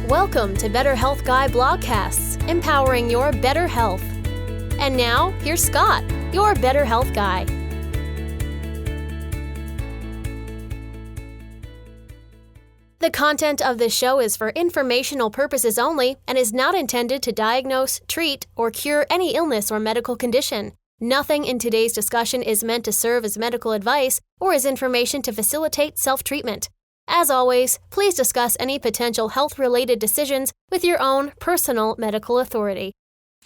Welcome to Better Health Guy Blogcasts, empowering your better health. And now, here's Scott, your Better Health Guy. The content of this show is for informational purposes only and is not intended to diagnose, treat, or cure any illness or medical condition. Nothing in today's discussion is meant to serve as medical advice or as information to facilitate self-treatment. As always, please discuss any potential health-related decisions with your own personal medical authority.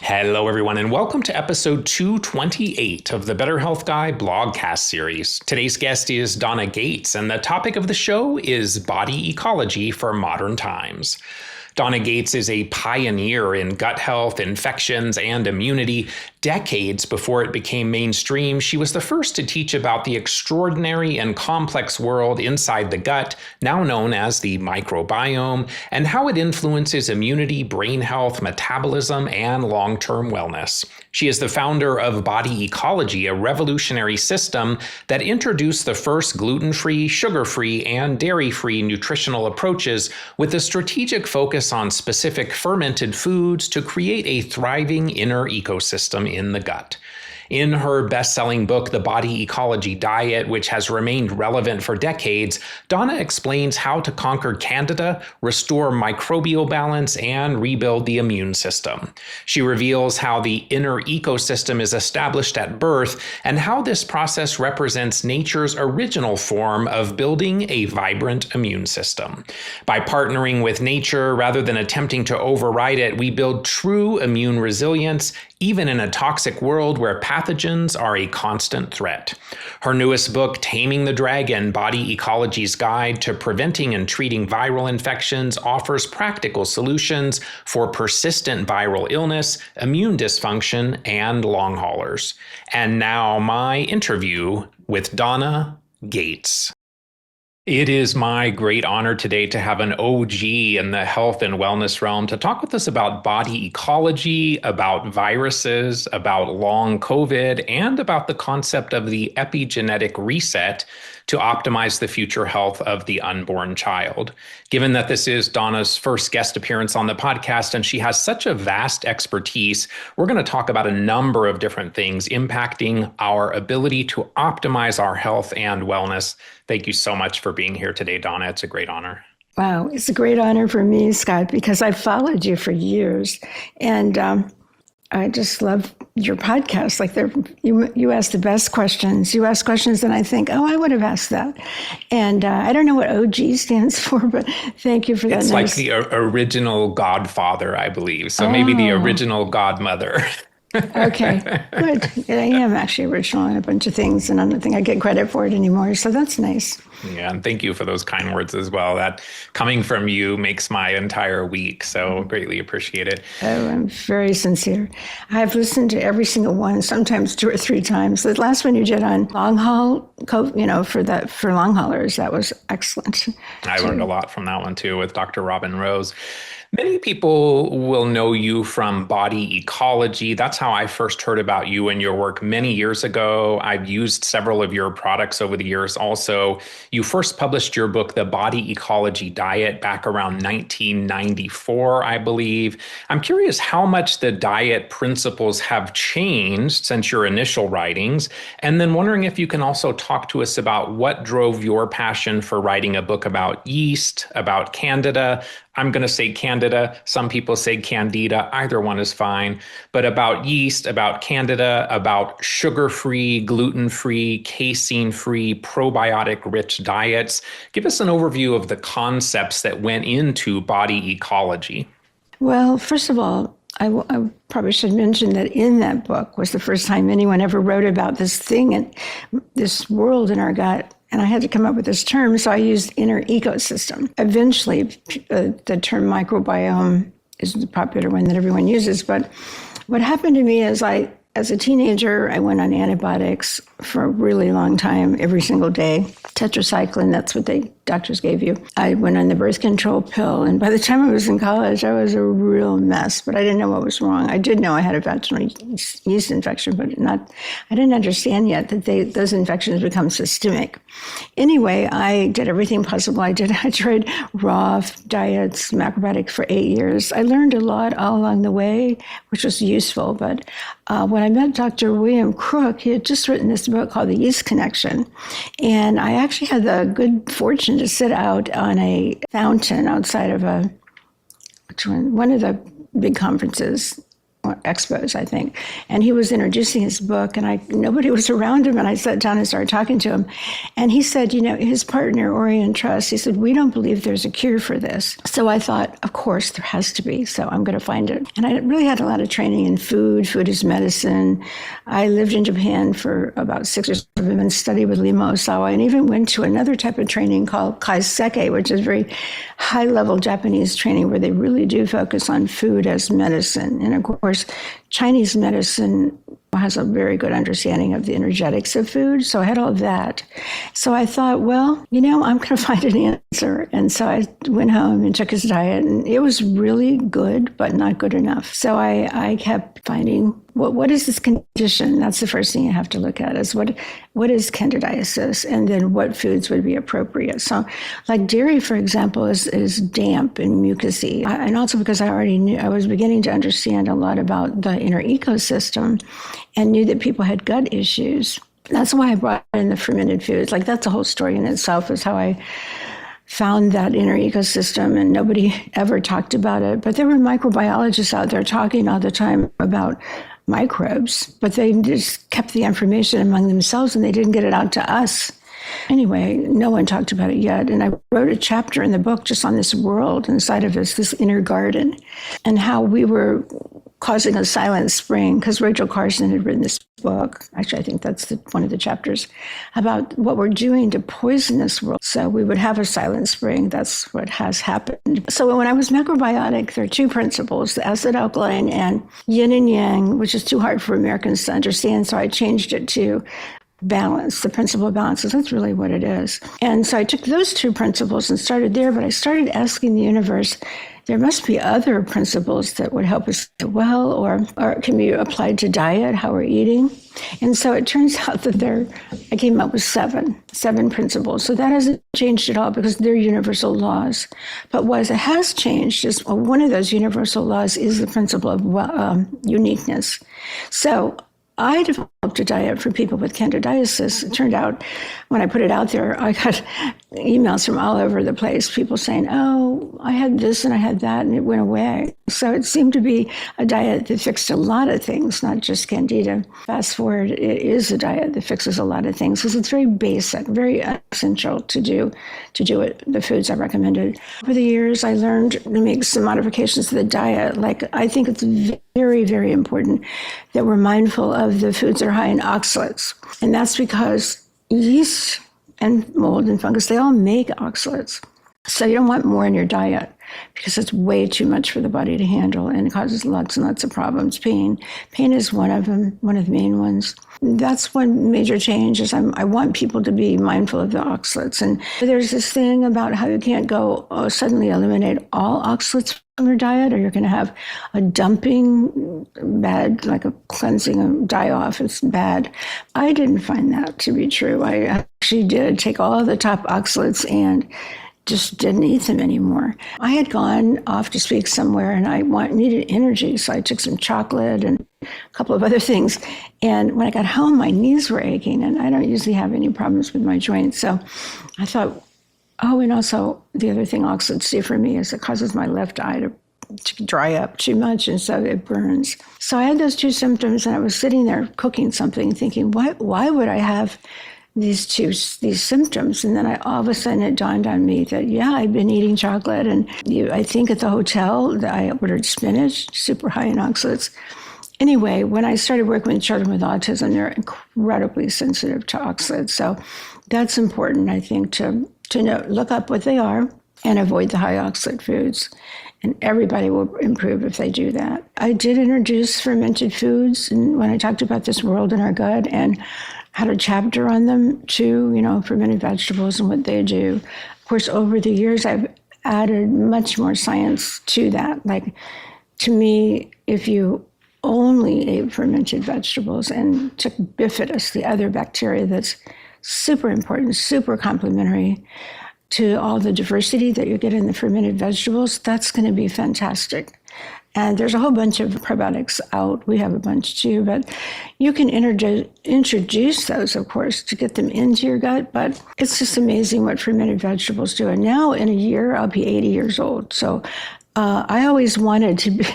Hello, everyone, and welcome to episode 228 of the Better Health Guy blogcast series. Today's guest is Donna Gates, and the topic of the show is body ecology for modern times. Donna Gates is a pioneer in gut health, infections, and immunity. Decades before it became mainstream, she was the first to teach about the extraordinary and complex world inside the gut, now known as the microbiome, and how it influences immunity, brain health, metabolism, and long-term wellness. She is the founder of Body Ecology, a revolutionary system that introduced the first gluten-free, sugar-free, and dairy-free nutritional approaches with a strategic focus on specific fermented foods to create a thriving inner ecosystem in the gut. In her best-selling book, The Body Ecology Diet, which has remained relevant for decades, Donna explains how to conquer Candida, restore microbial balance, and rebuild the immune system. She reveals how the inner ecosystem is established at birth and how this process represents nature's original form of building a vibrant immune system. By partnering with nature rather than attempting to override it, we build true immune resilience, even in a toxic world where pathogens are a constant threat. Her newest book, Taming the Dragon, Body Ecology's Guide to Preventing and Treating Viral Infections, offers practical solutions for persistent viral illness, immune dysfunction, and long haulers. And now my interview with Donna Gates. It is my great honor today to have an OG in the health and wellness realm to talk with us about body ecology, about viruses, about long COVID, and about the concept of the epigenetic reset to optimize the future health of the unborn child. Given that this is Donna's first guest appearance on the podcast and she has such a vast expertise, we're going to talk about a number of different things impacting our ability to optimize our health and wellness. Thank you so much for being here today, Donna. It's a great honor. Wow, it's a great honor for me, Scott, because I've followed you for years. And I just love your podcast. Like you ask the best questions. You ask questions and I think, oh, I would have asked that. And I don't know what OG stands for, but thank you for that. It's like the original godfather, I believe. So maybe the original godmother. Okay, good. I am actually original in a bunch of things, and I don't think I get credit for it anymore. So that's nice. Yeah, and thank you for those kind words as well. That coming from you makes my entire week. So greatly appreciate it. Oh, I'm very sincere. I've listened to every single one, sometimes 2 or 3 times. The last one you did on long haul, for long haulers, that was excellent. I learned a lot from that one too with Dr. Robin Rose. Many people will know you from Body Ecology. That's how I first heard about you and your work many years ago. I've used several of your products over the years also. You first published your book, The Body Ecology Diet, back around 1994, I believe. I'm curious how much the diet principles have changed since your initial writings, and then wondering if you can also talk to us about what drove your passion for writing a book about yeast, about Candida. I'm going to say Candida. Some people say Candida. Either one is fine. But about yeast, about Candida, about sugar-free, gluten-free, casein-free, probiotic-rich diets. Give us an overview of the concepts that went into body ecology. Well, first of all, I probably should mention that in that book was the first time anyone ever wrote about this thing and this world in our gut. And I had to come up with this term, so I used inner ecosystem. Eventually, the term microbiome is the popular one that everyone uses. But what happened to me is as a teenager, I went on antibiotics for a really long time, every single day. Tetracycline, that's what they doctors gave you. I went on the birth control pill, and by the time I was in college, I was a real mess, but I didn't know what was wrong. I did know I had a vaginal yeast infection, but I didn't understand yet that those infections become systemic. Anyway, I did everything possible. I tried raw diets, macrobiotic for 8 years. I learned a lot all along the way, which was useful, but when I met Dr. William Crook, he had just written this book called The Yeast Connection. And I actually had the good fortune to sit out on a fountain outside of one of the big conferences, or expos, I think. And he was introducing his book, and nobody was around him. And I sat down and started talking to him. And he said, his partner, Orion Trust, he said, we don't believe there's a cure for this. So I thought, of course, there has to be. So I'm going to find it. And I really had a lot of training in food. Food is medicine. I lived in Japan for about 6 or 7 months, studied with Lima Osawa, and even went to another type of training called kaiseki, which is very high-level Japanese training where they really do focus on food as medicine. And of course, Chinese medicine has a very good understanding of the energetics of food. So I had all that. So I thought, well, I'm going to find an answer. And so I went home and took his diet, and it was really good, but not good enough. So I kept finding, what is this condition? That's the first thing you have to look at is what is candidiasis, and then what foods would be appropriate. So like dairy, for example, is damp and mucousy. And also because I already knew, I was beginning to understand a lot about the inner ecosystem and knew that people had gut issues. That's why I brought in the fermented foods. Like that's a whole story in itself, is how I found that inner ecosystem, and nobody ever talked about it. But there were microbiologists out there talking all the time about microbes, but they just kept the information among themselves and they didn't get it out to us. Anyway, no one talked about it yet. And I wrote a chapter in the book just on this world inside of us, this inner garden, and how we were causing a silent spring, because Rachel Carson had written this book. Actually, I think that's one of the chapters about what we're doing to poison this world. So we would have a silent spring. That's what has happened. So when I was macrobiotic, there are two principles, the acid alkaline and yin and yang, which is too hard for Americans to understand. So I changed it to balance, the principle of balance, because that's really what it is. And so I took those two principles and started there, but I started asking the universe, there must be other principles that would help us get well, or can be applied to diet, how we're eating. And so it turns out that I came up with seven principles. So that hasn't changed at all because they're universal laws. But what has changed is one of those universal laws is the principle of uniqueness. So I developed a diet for people with candidiasis. It turned out when I put it out there, I got emails from all over the place, people saying, oh, I had this and I had that, and it went away. So it seemed to be a diet that fixed a lot of things, not just Candida. Fast forward, it is a diet that fixes a lot of things because it's very basic, very essential to do it, the foods I recommended. Over the years, I learned to make some modifications to the diet. Like, I think it's very, very important that we're mindful of the foods that are high in oxalates. And that's because yeast and mold and fungus, they all make oxalates. So you don't want more in your diet because it's way too much for the body to handle, and it causes lots and lots of problems. Pain is one of them, one of the main ones. That's one major change is I want people to be mindful of the oxalates. And there's this thing about how you can't go suddenly eliminate all oxalates from your diet, or you're going to have a dumping bad, like a cleansing, a die-off. It's bad. I didn't find that to be true. I actually did take all the top oxalates and just didn't eat them anymore. I had gone off to speak somewhere and I needed energy, so I took some chocolate and a couple of other things. And when I got home, my knees were aching, and I don't usually have any problems with my joints. So I thought, and also the other thing oxalates do for me is it causes my left eye to dry up too much, and so it burns. So I had those two symptoms, and I was sitting there cooking something thinking, why would I have these symptoms? And then all of a sudden it dawned on me that, I'd been eating chocolate, and I think at the hotel that I ordered spinach, super high in oxalates. Anyway, when I started working with children with autism, they're incredibly sensitive to oxalates. So that's important, I think, to look up what they are and avoid the high oxalate foods. And everybody will improve if they do that. I did introduce fermented foods, and when I talked about this world in our gut, and had a chapter on them too, fermented vegetables and what they do. course, over the years, I've added much more science to that. Like, to me, if you only ate fermented vegetables and took bifidus, the other bacteria that's super important, super complementary to all the diversity that you get in the fermented vegetables, that's going to be fantastic. And there's a whole bunch of probiotics out. We have a bunch too, but you can introduce those, of course, to get them into your gut. But it's just amazing what fermented vegetables do. And now in a year, I'll be 80 years old. So I always wanted to be,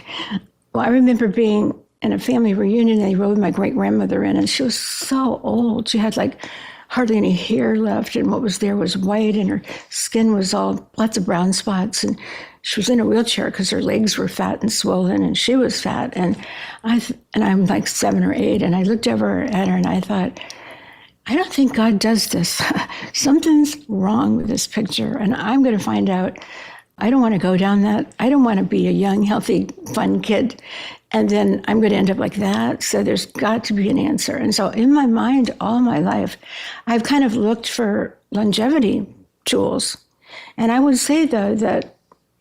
well, I remember being in a family reunion, and they rode my great grandmother in, and she was so old. She had like hardly any hair left, and what was there was white, and her skin was all lots of brown spots. And she was in a wheelchair because her legs were fat and swollen, and she was fat. And I'm like 7 or 8, and I looked over at her and I thought, I don't think God does this. Something's wrong with this picture, and I'm going to find out. I don't want to go down that. I don't want to be a young, healthy, fun kid, and then I'm going to end up like that. So there's got to be an answer. And so in my mind, all my life, I've kind of looked for longevity tools. And I would say, though, that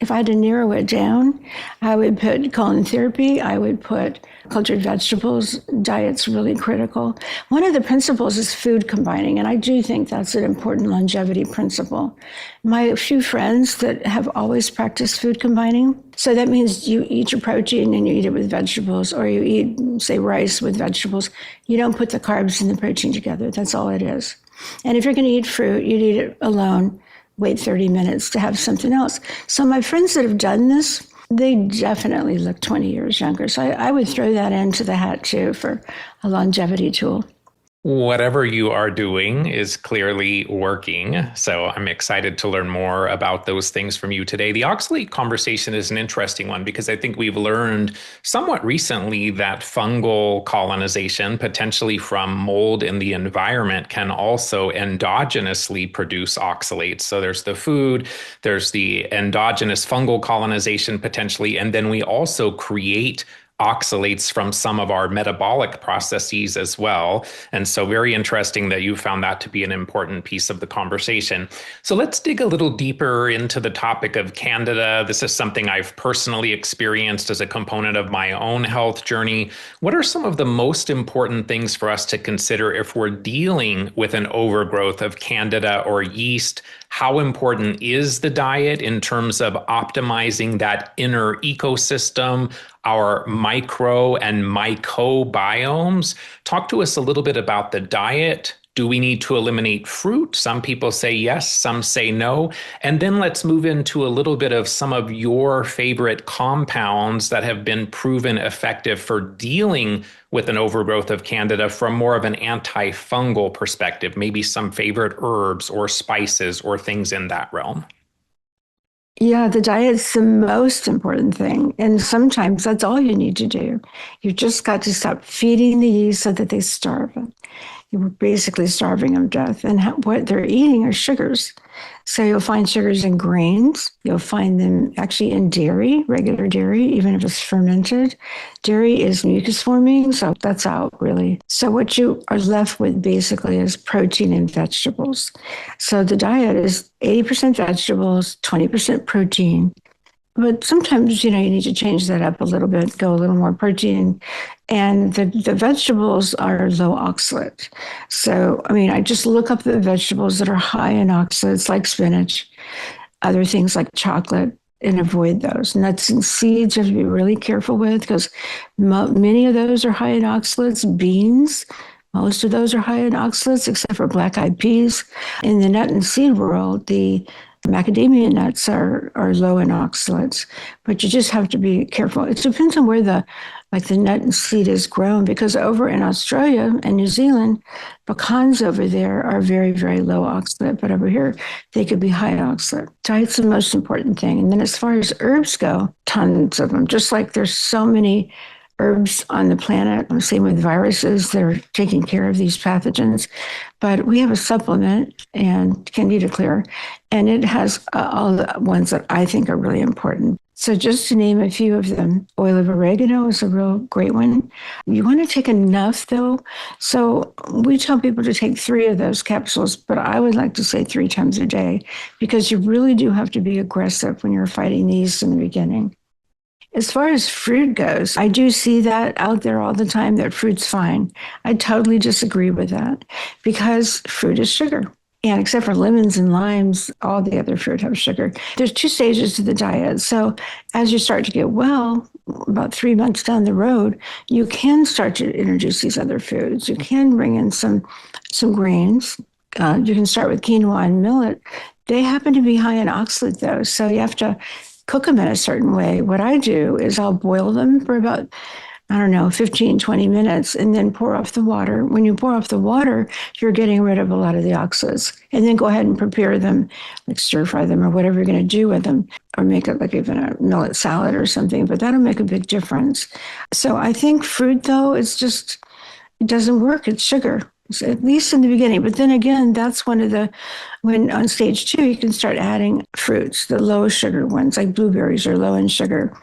if I had to narrow it down, I would put colon therapy, I would put cultured vegetables. Diet's really critical. One of the principles is food combining, and I do think that's an important longevity principle. My few friends that have always practiced food combining, so that means you eat your protein and you eat it with vegetables, or you eat, say, rice with vegetables. You don't put the carbs and the protein together. That's all it is. And if you're going to eat fruit, you'd eat it alone. Wait 30 minutes to have something else. So my friends that have done this, they definitely look 20 years younger. So I would throw that into the hat too for a longevity tool. Whatever you are doing is clearly working. So I'm excited to learn more about those things from you today. The oxalate conversation is an interesting one because I think we've learned somewhat recently that fungal colonization, potentially from mold in the environment, can also endogenously produce oxalates. So there's the food, there's the endogenous fungal colonization potentially, and then we also create oxalates from some of our metabolic processes as well. And so very interesting that you found that to be an important piece of the conversation. So let's dig a little deeper into the topic of Candida. This is something I've personally experienced as a component of my own health journey. What are some of the most important things for us to consider if we're dealing with an overgrowth of Candida or yeast? How important is the diet in terms of optimizing that inner ecosystem, our micro and mycobiomes? Talk to us a little bit about the diet. Do we need to eliminate fruit? Some people say yes, some say no. And then let's move into a little bit of some of your favorite compounds that have been proven effective for dealing with an overgrowth of Candida from more of an antifungal perspective, maybe some favorite herbs or spices or things in that realm. Yeah, the diet's the most important thing. And sometimes that's all you need to do. You've just got to stop feeding the yeast so that they starve. You're basically starving them to death. And what they're eating are sugars. So you'll find sugars in grains. You'll find them actually in dairy, regular dairy, even if it's fermented. Dairy is mucus forming, so that's out really. So what you are left with basically is protein and vegetables. So the diet is 80% vegetables, 20% protein. But sometimes, you need to change that up a little bit, go a little more protein. And the vegetables are low oxalate. So, I just look up the vegetables that are high in oxalates, like spinach, other things like chocolate, and avoid those. Nuts and seeds you have to be really careful with because many of those are high in oxalates. Beans, most of those are high in oxalates, except for black-eyed peas. In the nut and seed world, the macadamia nuts are low in oxalates, but you just have to be careful. It depends on where the nut and seed is grown, because over in Australia and New Zealand, pecans over there are very, very low oxalate, but over here, they could be high oxalate. Diet's the most important thing. And then as far as herbs go, tons of them. Just like there's so many herbs on the planet. Same with viruses. They're taking care of these pathogens. But we have a supplement, and Candida Clear, and it has all the ones that I think are really important. So just to name a few of them, oil of oregano is a real great one. You want to take enough, though. So we tell people to take 3 of those capsules, but I would like to say 3 times a day, because you really do have to be aggressive when you're fighting these in the beginning. As far as fruit goes, I do see that out there all the time, that fruit's fine. I totally disagree with that, because fruit is sugar. And except for lemons and limes, all the other fruit have sugar. There's 2 stages to the diet. So as you start to get well, about 3 months down the road, you can start to introduce these other foods. You can bring in some grains. You can start with quinoa and millet. They happen to be high in oxalate, though. So you have to cook them in a certain way. What I do is I'll boil them for about, 15, 20 minutes, and then pour off the water. When you pour off the water, you're getting rid of a lot of the oxalates. And then go ahead and prepare them, like stir fry them or whatever you're going to do with them, or make it like even a millet salad or something. But that'll make a big difference. So I think fruit, though, it doesn't work. It's sugar. So at least in the beginning. But then again, that's when on stage 2, you can start adding fruits, the low sugar ones, like blueberries are low in sugar.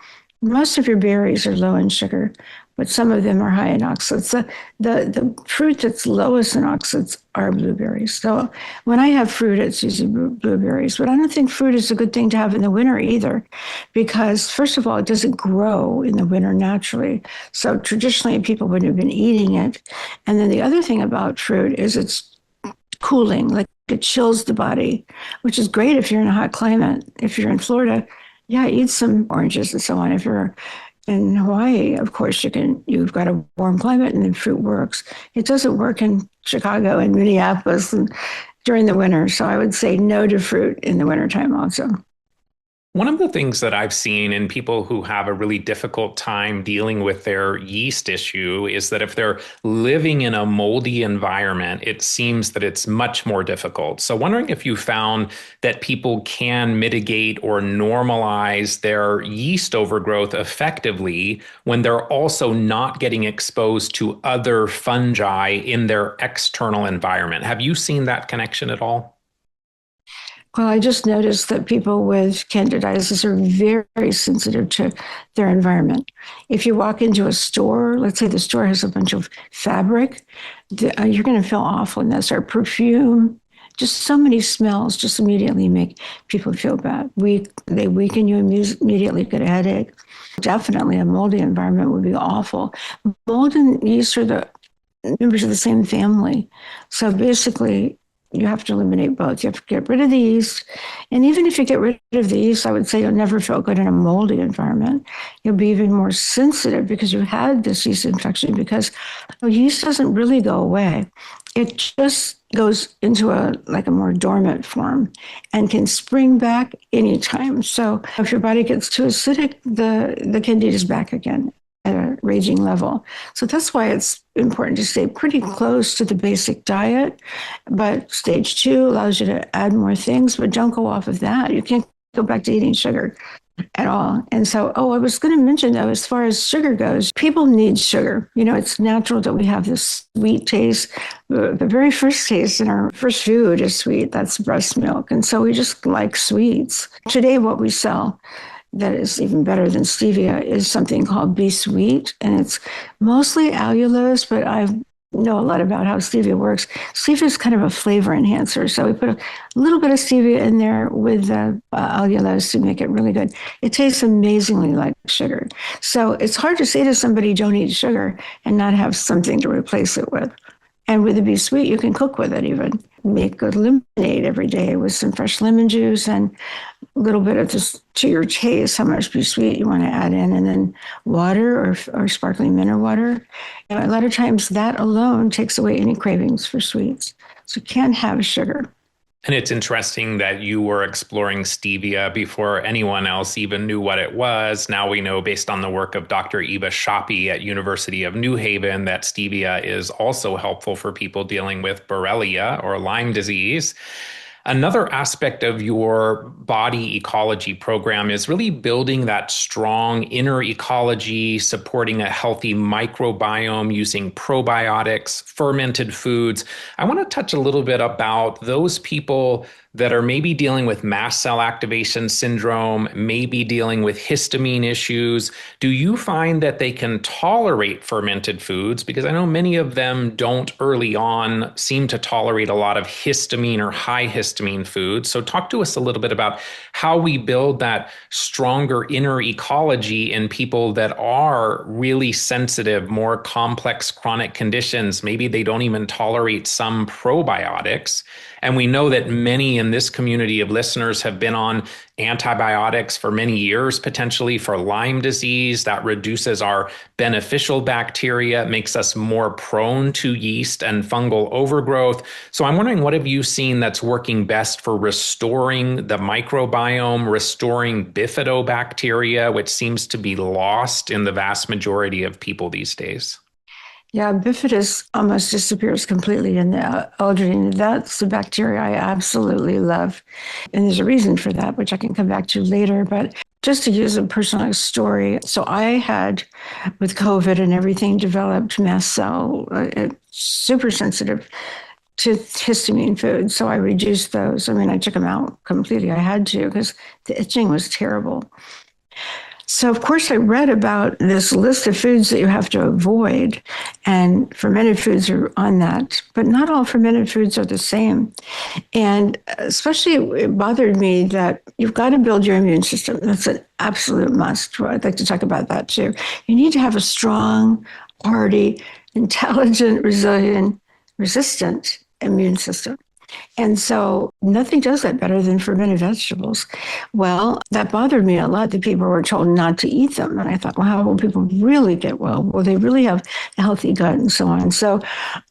Most of your berries are low in sugar, but some of them are high in oxalates. The fruit that's lowest in oxalates are blueberries. So when I have fruit, it's usually blueberries. But I don't think fruit is a good thing to have in the winter either, because first of all, it doesn't grow in the winter naturally. So traditionally, people wouldn't have been eating it. And then the other thing about fruit is it's cooling, like it chills the body, which is great if you're in a hot climate. If you're in Florida, yeah, eat some oranges and so on. If you're in Hawaii, of course, you've got a warm climate and then fruit works. It doesn't work in Chicago and Minneapolis during the winter. So I would say no to fruit in the wintertime also. One of the things that I've seen in people who have a really difficult time dealing with their yeast issue is that if they're living in a moldy environment, it seems that it's much more difficult. So wondering if you found that people can mitigate or normalize their yeast overgrowth effectively when they're also not getting exposed to other fungi in their external environment. Have you seen that connection at all? Well, I just noticed that people with candidiasis are very sensitive to their environment. If you walk into a store, let's say the store has a bunch of fabric, you're going to feel awful. And that's our perfume. Just so many smells just immediately make people feel bad. They weaken you immediately, get a headache. Definitely a moldy environment would be awful. Mold and yeast are the members of the same family. So basically, you have to eliminate both. You have to get rid of the yeast. And even if you get rid of the yeast, I would say you'll never feel good in a moldy environment. You'll be even more sensitive because you had this yeast infection, because yeast doesn't really go away. It just goes into a more dormant form and can spring back anytime. So if your body gets too acidic, the candida is back again at a raging level. So that's why it's important to stay pretty close to the basic diet. But stage 2 allows you to add more things, but don't go off of that. You can't go back to eating sugar at all. And so, I was going to mention, though, as far as sugar goes, people need sugar. It's natural that we have this sweet taste. The very first taste in our first food is sweet. That's breast milk. And so we just like sweets. Today, what we sell that is even better than stevia is something called Be Sweet. And it's mostly allulose, but I know a lot about how stevia works. Stevia is kind of a flavor enhancer. So we put a little bit of stevia in there with allulose to make it really good. It tastes amazingly like sugar. So it's hard to say to somebody, don't eat sugar, and not have something to replace it with. And with the Be Sweet, you can cook with it even. Make good lemonade every day with some fresh lemon juice and a little bit of just to your taste, how much Be Sweet you want to add in, and then water or sparkling mineral water. A lot of times that alone takes away any cravings for sweets. So you can't have sugar. And it's interesting that you were exploring stevia before anyone else even knew what it was. Now we know, based on the work of Dr. ABAAHP at University of New Haven, that stevia is also helpful for people dealing with Borrelia or Lyme disease. Another aspect of your body ecology program is really building that strong inner ecology, supporting a healthy microbiome using probiotics, fermented foods. I want to touch a little bit about those people that are maybe dealing with mast cell activation syndrome, maybe dealing with histamine issues. Do you find that they can tolerate fermented foods? Because I know many of them don't early on seem to tolerate a lot of histamine or high histamine foods. So talk to us a little bit about how we build that stronger inner ecology in people that are really sensitive, more complex chronic conditions. Maybe they don't even tolerate some probiotics. And we know that many in this community of listeners have been on antibiotics for many years, potentially for Lyme disease. That reduces our beneficial bacteria, makes us more prone to yeast and fungal overgrowth. So I'm wondering, what have you seen that's working best for restoring the microbiome, restoring bifidobacteria, which seems to be lost in the vast majority of people these days? Yeah, bifidus almost disappears completely in the elderly. And that's the bacteria I absolutely love. And there's a reason for that, which I can come back to later. But just to use a personal story. So I had, with COVID and everything, developed mast cell, super sensitive to histamine foods. So I reduced those. I mean, I took them out completely. I had to because the itching was terrible. So, of course, I read about this list of foods that you have to avoid, and fermented foods are on that. But not all fermented foods are the same. And especially it bothered me that you've got to build your immune system. That's an absolute must. I'd like to talk about that too. You need to have a strong, hardy, intelligent, resilient, resistant immune system. And so nothing does that better than fermented vegetables. Well, that bothered me a lot that people were told not to eat them. And I thought, well, how will people really get well? Will they really have a healthy gut and so on? So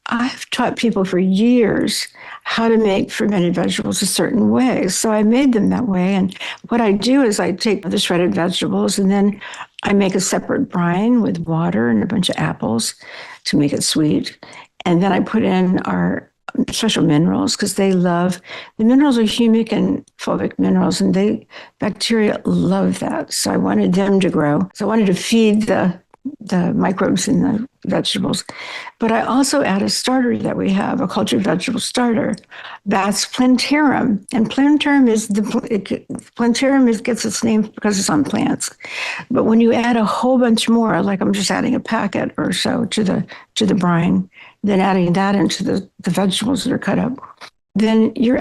I've taught people for years how to make fermented vegetables a certain way. So I made them that way. And what I do is I take the shredded vegetables and then I make a separate brine with water and a bunch of apples to make it sweet. And then I put in our special minerals because the minerals are humic and fulvic minerals, and bacteria love that. So I wanted them to grow. So I wanted to feed the microbes in the vegetables. But I also add a starter that we have, a cultured vegetable starter. That's plantarum. And plantarum gets its name because it's on plants. But when you add a whole bunch more, like I'm just adding a packet or so to the brine, then adding that into the vegetables that are cut up, then you're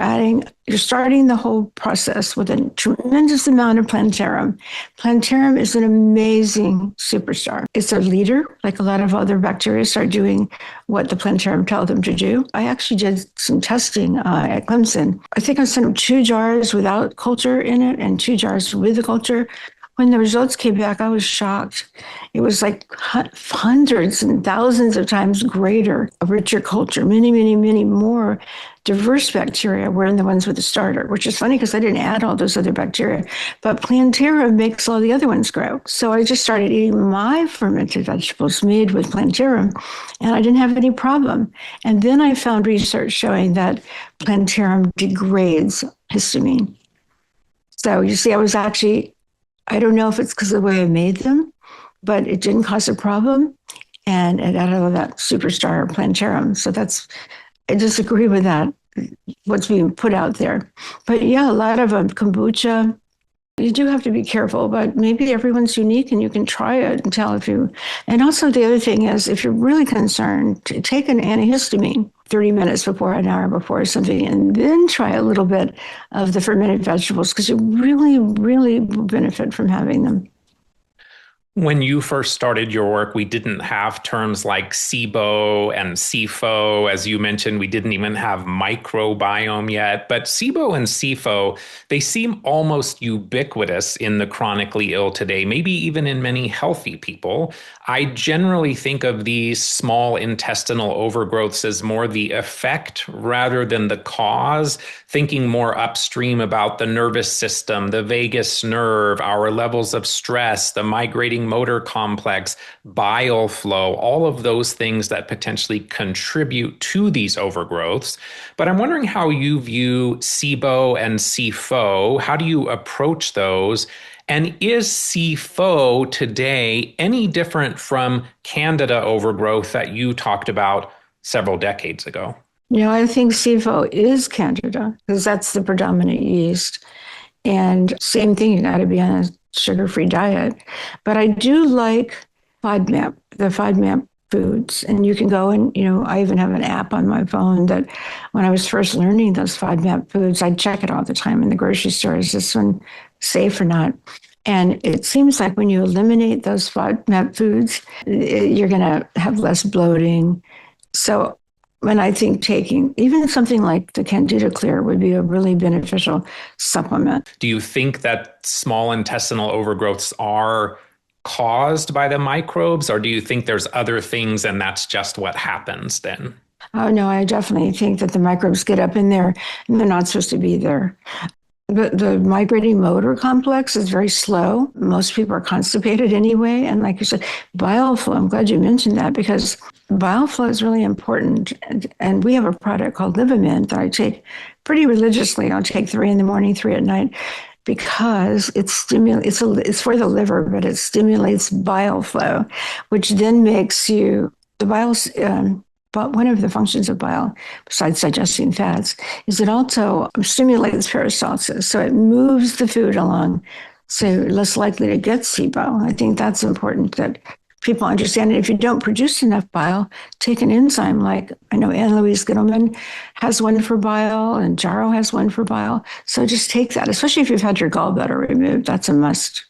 starting the whole process with a tremendous amount of plantarum. Plantarum is an amazing superstar. It's a leader, like a lot of other bacteria start doing what the plantarum tell them to do. I actually did some testing at Clemson. I think I sent them 2 jars without culture in it and 2 jars with the culture. When the results came back, I was shocked. It was like hundreds and thousands of times greater, a richer culture, many, many, many more diverse bacteria were in the ones with the starter, which is funny because I didn't add all those other bacteria. But plantarum makes all the other ones grow. So I just started eating my fermented vegetables made with plantarum, and I didn't have any problem. And then I found research showing that plantarum degrades histamine. So you see, I don't know if it's because of the way I made them, but it didn't cause a problem. And it added all that superstar plantarum. So I disagree with that, what's being put out there. But yeah, a lot of them, kombucha, you do have to be careful, but maybe everyone's unique and you can try it and tell and also the other thing is, if you're really concerned, take an antihistamine 30 minutes before, an hour before something, and then try a little bit of the fermented vegetables because you really, really will benefit from having them. When you first started your work, we didn't have terms like SIBO and SIFO. As you mentioned, we didn't even have microbiome yet. But SIBO and SIFO, they seem almost ubiquitous in the chronically ill today, maybe even in many healthy people. I generally think of these small intestinal overgrowths as more the effect rather than the cause, thinking more upstream about the nervous system, the vagus nerve, our levels of stress, the migrating motor complex, bile flow, all of those things that potentially contribute to these overgrowths. But I'm wondering how you view SIBO and SIFO. How do you approach those? And is SIFO today any different from Candida overgrowth that you talked about several decades ago? I think SIFO is Candida because that's the predominant yeast. And same thing, you got to be on a sugar-free diet. But I do like FODMAP, the FODMAP foods. And you can go and, I even have an app on my phone that when I was first learning those FODMAP foods, I'd check it all the time in the grocery store. Is this one safe or not? And it seems like when you eliminate those FODMAP foods, you're going to have less bloating. So when I think taking even something like the Candida Clear would be a really beneficial supplement. Do you think that small intestinal overgrowths are caused by the microbes, or do you think there's other things and that's just what happens then? Oh, no, I definitely think that the microbes get up in there and they're not supposed to be there. The migrating motor complex is very slow. Most people are constipated anyway. And like you said, bile flow, I'm glad you mentioned that because bile flow is really important. And we have a product called Livamint that I take pretty religiously. I'll take 3 in the morning, 3 at night, because it's for the liver, but it stimulates bile flow, which then makes the bile. But one of the functions of bile, besides digesting fats, is it also stimulates peristalsis. So it moves the food along, so you're less likely to get SIBO. I think that's important that people understand. And if you don't produce enough bile, take an enzyme like I know Anne Louise Gittleman has one for bile and Jarrow has one for bile. So just take that, especially if you've had your gallbladder removed. That's a must.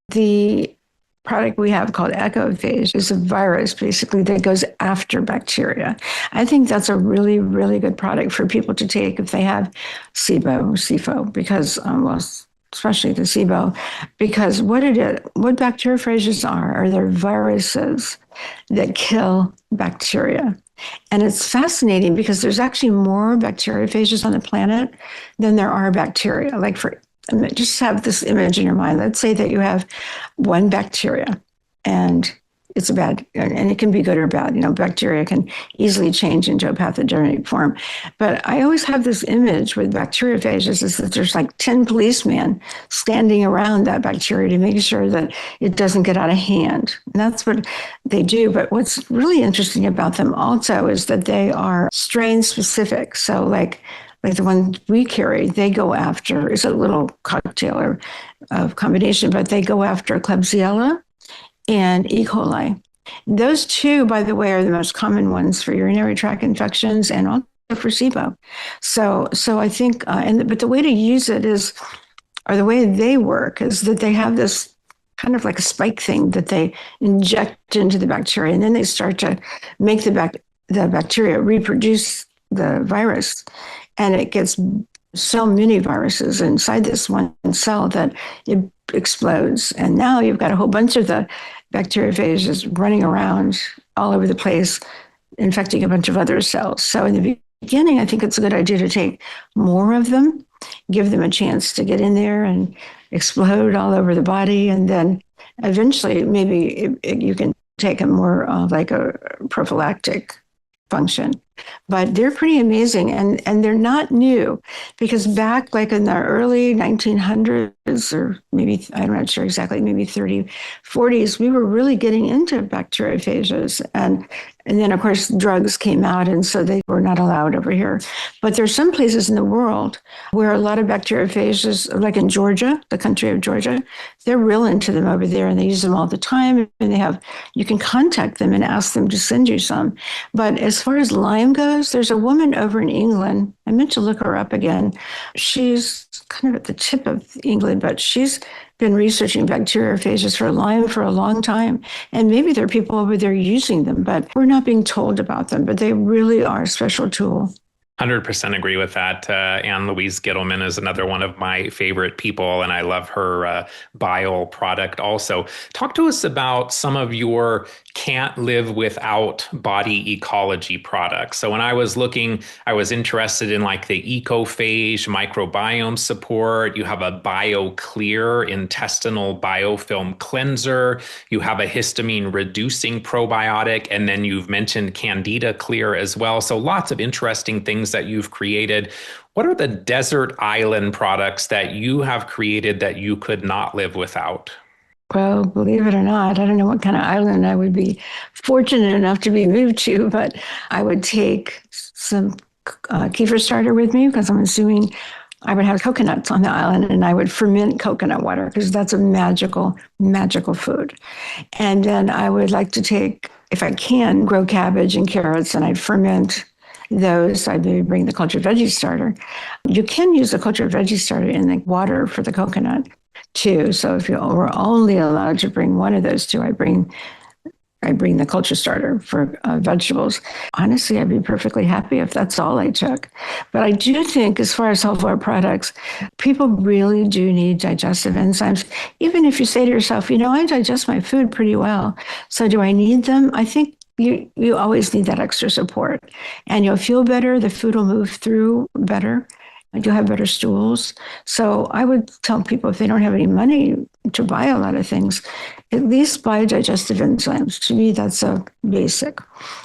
The product we have called Ecophage is a virus basically that goes after bacteria. I think that's a really, really good product for people to take if they have SIBO, SIFO, because, especially the SIBO, because what bacteriophages are they're viruses that kill bacteria. And it's fascinating because there's actually more bacteriophages on the planet than there are bacteria. Like just have this image in your mind. Let's say that you have one bacteria and it's and it can be good or bad. Bacteria can easily change into a pathogenic form. But I always have this image with bacteriophages is that there's like 10 policemen standing around that bacteria to make sure that it doesn't get out of hand. And that's what they do. But what's really interesting about them also is that they are strain specific. So like the ones we carry, they go after, it's a little cocktail of combination, but they go after Klebsiella and E. coli. Those two, by the way, are the most common ones for urinary tract infections and also for SIBO. So I think, but the way to use it or the way they work is that they have this kind of like a spike thing that they inject into the bacteria, and then they start to make the bacteria reproduce the virus. And it gets so many viruses inside this one cell that it explodes. And now you've got a whole bunch of the bacteriophages running around all over the place, infecting a bunch of other cells. So in the beginning, I think it's a good idea to take more of them, give them a chance to get in there and explode all over the body. And then eventually, maybe you can take them more like a prophylactic function. But they're pretty amazing, and they're not new, because back like in the early 1900s, or maybe, I'm not sure exactly, maybe 40s, we were really getting into bacteriophages. And then, of course, drugs came out, and so they were not allowed over here. But there's some places in the world where a lot of bacteriophages, like in Georgia, the country of Georgia, they're real into them over there, and they use them all the time. And you can contact them and ask them to send you some. But as far as Lyme goes, there's a woman over in England. I meant to look her up again. She's kind of at the tip of England, but she's been researching bacteriophages for Lyme for a long time. And maybe there are people over there using them, but we're not being told about them. But they really are a special tool. 100% agree with that. Anne Louise Gittleman is another one of my favorite people, and I love her bile product also. Talk to us about some of your can't live without body ecology products. So when I was looking, I was interested in like the ecophage microbiome support. You have a BioClear intestinal biofilm cleanser. You have a histamine reducing probiotic, and then you've mentioned Candida Clear as well. So lots of interesting things that you've created. What are the desert island products that you have created that you could not live without? Well, believe it or not, I don't know what kind of island I would be fortunate enough to be moved to, but I would take some kefir starter with me because I'm assuming I would have coconuts on the island, and I would ferment coconut water because that's a magical, magical food. And then I would like to take, if I can, grow cabbage and carrots, and I'd ferment those. I'd maybe bring the cultured veggie starter. You can use the cultured veggie starter in the water for the coconut too. So if you were only allowed to bring one of those two, I bring the culture starter for vegetables. Honestly, I'd be perfectly happy if that's all I took. But I do think, as far as health food products, people really do need digestive enzymes. Even if you say to yourself, I digest my food pretty well, so do I need them? I think you always need that extra support, and you'll feel better. The food will move through better. You'll have better stools. So I would tell people, if they don't have any money to buy a lot of things, at least buy digestive enzymes. To me, that's a basic.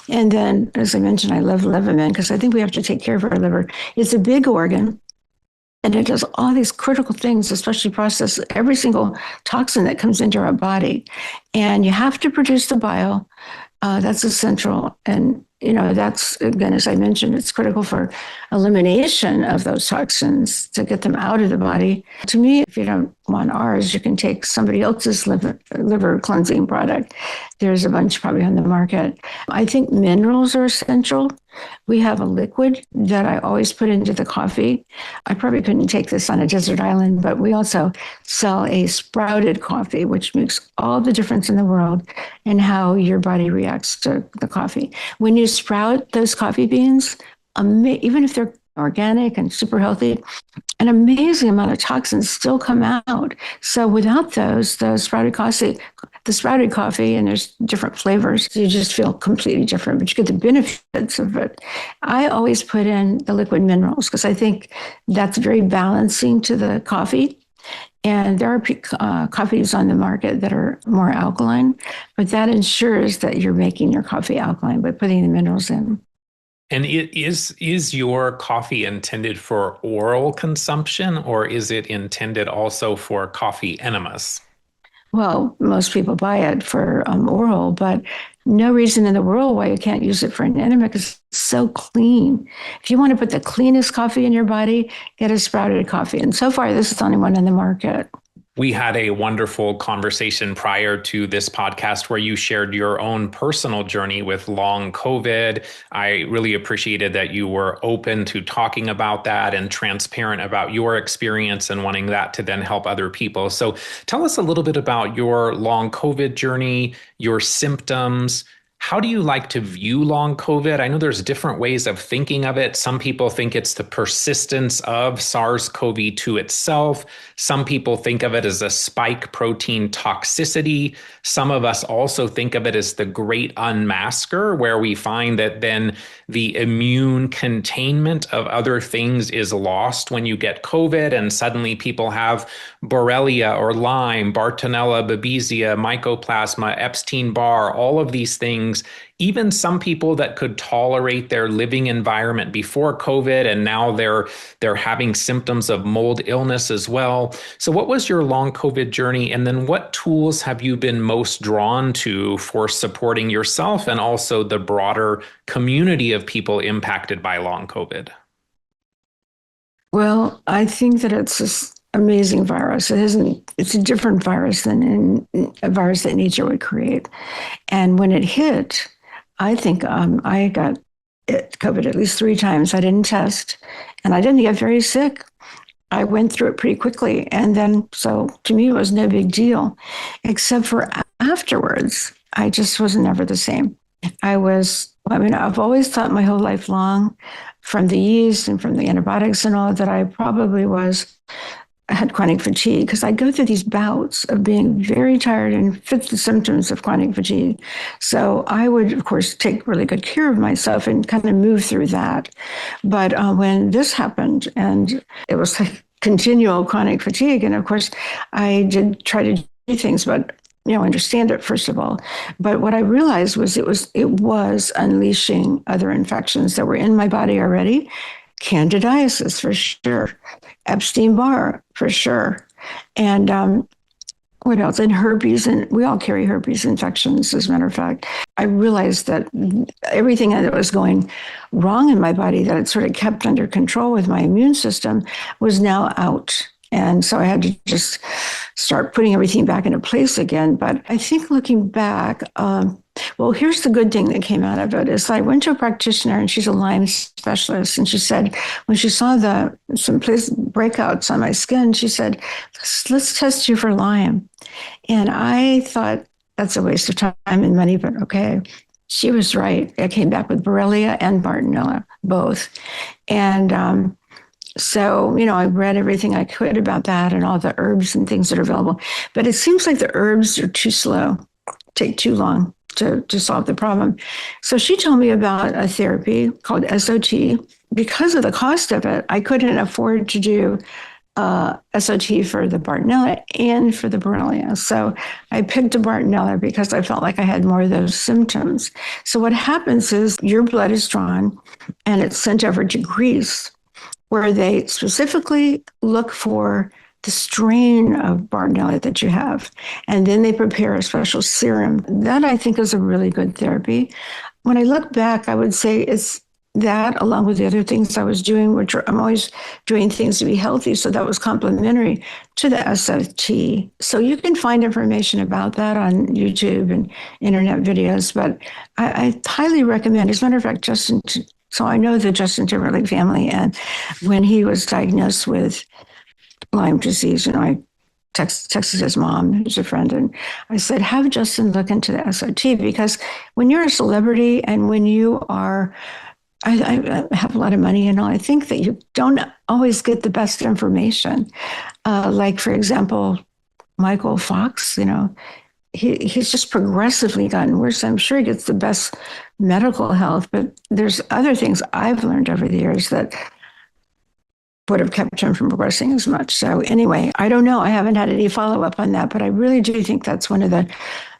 And then, as I mentioned, I love Liverman because I think we have to take care of our liver. It's a big organ, and it does all these critical things, especially process every single toxin that comes into our body. And you have to produce the bile. That's essential. And that's, again, as I mentioned, it's critical for elimination of those toxins to get them out of the body. To me, if you don't want ours, you can take somebody else's liver cleansing product. There's a bunch probably on the market. I think minerals are essential. We have a liquid that I always put into the coffee. I probably couldn't take this on a desert island, but we also sell a sprouted coffee, which makes all the difference in the world in how your body reacts to the coffee. When you sprout those coffee beans, even if they're organic and super healthy, an amazing amount of toxins still come out. So without those, the sprouted coffee, and there's different flavors, you just feel completely different, but you get the benefits of it. I always put in the liquid minerals because I think that's very balancing to the coffee. And there are coffees on the market that are more alkaline, but that ensures that you're making your coffee alkaline by putting the minerals in. And is your coffee intended for oral consumption, or is it intended also for coffee enemas? Well, most people buy it for oral, but no reason in the world why you can't use it for an enema because it's so clean. If you want to put the cleanest coffee in your body, get a sprouted coffee. And so far, this is the only one on the market. We had a wonderful conversation prior to this podcast where you shared your own personal journey with long COVID. I really appreciated that you were open to talking about that and transparent about your experience and wanting that to then help other people. So tell us a little bit about your long COVID journey, your symptoms. How do you like to view long COVID? I know there's different ways of thinking of it. Some people think it's the persistence of SARS-CoV-2 itself. Some people think of it as a spike protein toxicity. Some of us also think of it as the great unmasker, where we find that then the immune containment of other things is lost when you get COVID, and suddenly people have Borrelia or Lyme, Bartonella, Babesia, Mycoplasma, Epstein-Barr, all of these things. Even some people that could tolerate their living environment before COVID, and now they're having symptoms of mold illness as well. So what was your long COVID journey? And then what tools have you been most drawn to for supporting yourself and also the broader community of people impacted by long COVID? Well, I think that it's this amazing virus. It's a different virus than a virus that nature would create. And when it hit, I think I got COVID at least 3 times. I didn't test, and I didn't get very sick. I went through it pretty quickly. And then, so to me, it was no big deal, except for afterwards, I just was never the same. I've always thought my whole life long from the yeast and from the antibiotics and all that I probably had chronic fatigue, because I go through these bouts of being very tired and fit the symptoms of chronic fatigue. So I would, of course, take really good care of myself and kind of move through that. But when this happened, and it was like continual chronic fatigue, and of course, I did try to do things, but understand it first of all. But what I realized was it was unleashing other infections that were in my body already. Candidiasis for sure, Epstein-Barr for sure, and what else? And herpes, and we all carry herpes infections, as a matter of fact. I realized that everything that was going wrong in my body, that it sort of kept under control with my immune system, was now out. And so I had to just start putting everything back into place again. But I think looking back, well, here's the good thing that came out of it is I went to a practitioner, and she's a Lyme specialist. And she said, when she saw some breakouts on my skin, she said, let's test you for Lyme. And I thought, that's a waste of time and money, but okay. She was right. I came back with Borrelia and Bartonella, both. And so, I read everything I could about that and all the herbs and things that are available. But it seems like the herbs are too slow, take too long to solve the problem. So she told me about a therapy called SOT. Because of the cost of it, I couldn't afford to do SOT for the Bartonella and for the Borrelia. So I picked a Bartonella because I felt like I had more of those symptoms. So what happens is your blood is drawn and it's sent over to Greece, where they specifically look for the strain of Bartonella that you have. And then they prepare a special serum. That, I think, is a really good therapy. When I look back, I would say it's that, along with the other things I was doing, which I'm always doing things to be healthy. So that was complementary to the SOT. So you can find information about that on YouTube and internet videos. But I highly recommend, as a matter of fact, so I know the Justin Timberlake family, and when he was diagnosed with Lyme disease, I texted his mom, who's a friend, and I said, have Justin look into the SOT, because when you're a celebrity and when you are, I have a lot of money and all, I think that you don't always get the best information. Like, for example, Michael Fox, he's just progressively gotten worse. I'm sure he gets the best medical health, but there's other things I've learned over the years that would have kept him from progressing as much. So anyway, I don't know. I haven't had any follow-up on that, but I really do think that's one of the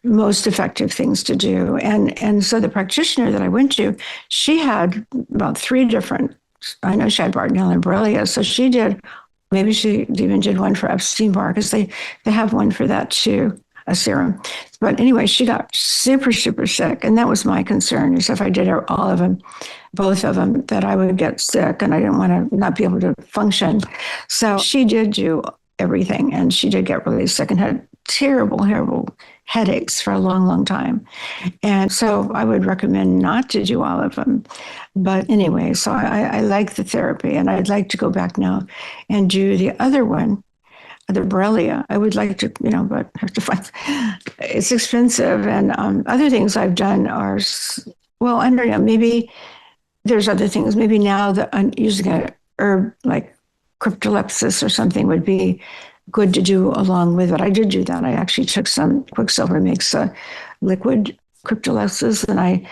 most effective things to do. And so the practitioner that I went to, she had about 3 different, I know she had Bartonella and Borrelia, so she did, maybe she even did one for Epstein-Barr, because they have one for that too, a serum. But anyway, she got super, super sick. And that was my concern, is if I did all of them, both of them, that I would get sick, and I didn't want to not be able to function. So she did do everything, and she did get really sick and had terrible, terrible headaches for a long, long time. And so I would recommend not to do all of them. But anyway, so I like the therapy, and I'd like to go back now and do the other one, the Borrelia. I would like to, but have to find, it's expensive. And other things I've done are, well, I don't know, maybe there's other things. Maybe now that using a herb like cryptolepsis or something would be good to do along with it. I did do that. I actually took some Quicksilver makes a liquid cryptolepsis, and I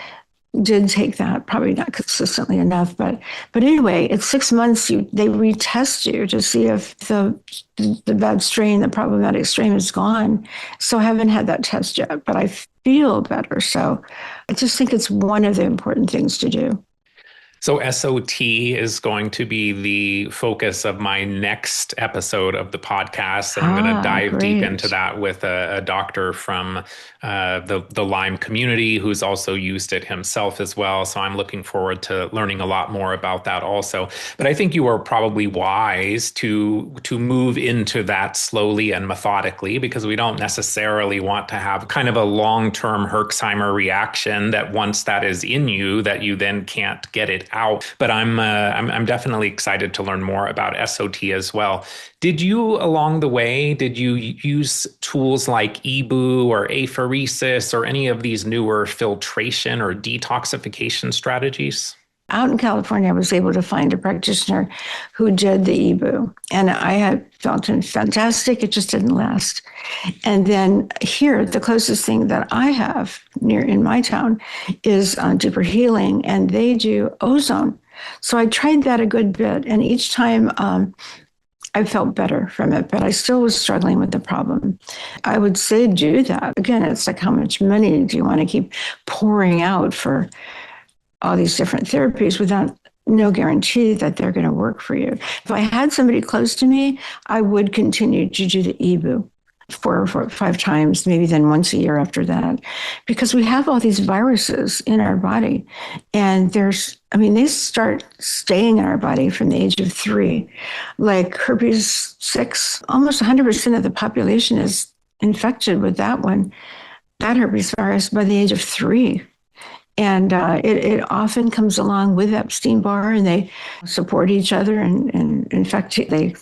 did take that, probably not consistently enough, but anyway, it's 6 months. They retest you to see if the bad strain, the problematic strain, is gone. So I haven't had that test yet, but I feel better. So I just think it's one of the important things to do. So SOT is going to be the focus of my next episode of the podcast. And I'm going to dive deep into that with a doctor from the Lyme community who's also used it himself as well. So I'm looking forward to learning a lot more about that also. But I think you are probably wise to move into that slowly and methodically, because we don't necessarily want to have kind of a long-term Herxheimer reaction that once that is in you, that you then can't get it out. But I'm definitely excited to learn more about SOT as well. Did you, along the way, use tools like EBOO or apheresis or any of these newer filtration or detoxification strategies? Out in California, I was able to find a practitioner who did the EBAAHP, and I had felt fantastic. It just didn't last. And then here, the closest thing that I have near in my town is Deeper Healing, and they do ozone. So I tried that a good bit, and each time I felt better from it, but I still was struggling with the problem. I would say do that. Again, it's like, how much money do you want to keep pouring out for all these different therapies without no guarantee that they're going to work for you? If I had somebody close to me, I would continue to do the EBAAHP 4 or 5 times, maybe then once a year after that, because we have all these viruses in our body, and they start staying in our body from the age of 3. Like herpes 6, almost 100% of the population is infected with that herpes virus by the age of 3. And it often comes along with Epstein-Barr, and they support each other and in fact, they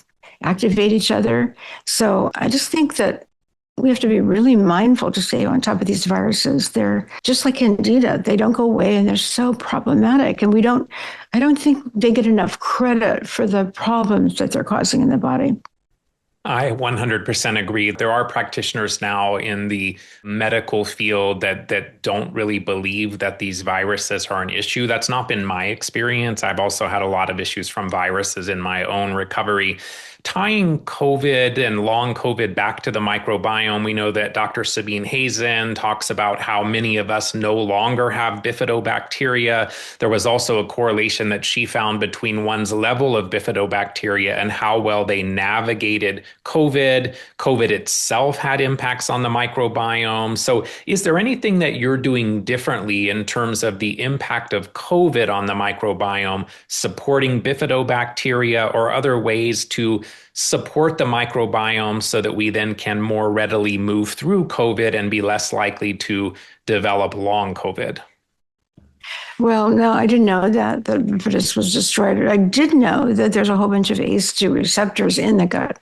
activate each other. So I just think that we have to be really mindful to stay on top of these viruses. They're just like Candida. They don't go away, and they're so problematic. And I don't think they get enough credit for the problems that they're causing in the body. I 100% agree. There are practitioners now in the medical field that don't really believe that these viruses are an issue. That's not been my experience. I've also had a lot of issues from viruses in my own recovery. Tying COVID and long COVID back to the microbiome, we know that Dr. Sabine Hazen talks about how many of us no longer have bifidobacteria. There was also a correlation that she found between one's level of bifidobacteria and how well they navigated COVID. COVID itself had impacts on the microbiome. So is there anything that you're doing differently in terms of the impact of COVID on the microbiome, supporting bifidobacteria or other ways to support the microbiome so that we then can more readily move through COVID and be less likely to develop long COVID? Well, no, I didn't know that the bifidus was destroyed. I did know that there's a whole bunch of ACE2 receptors in the gut.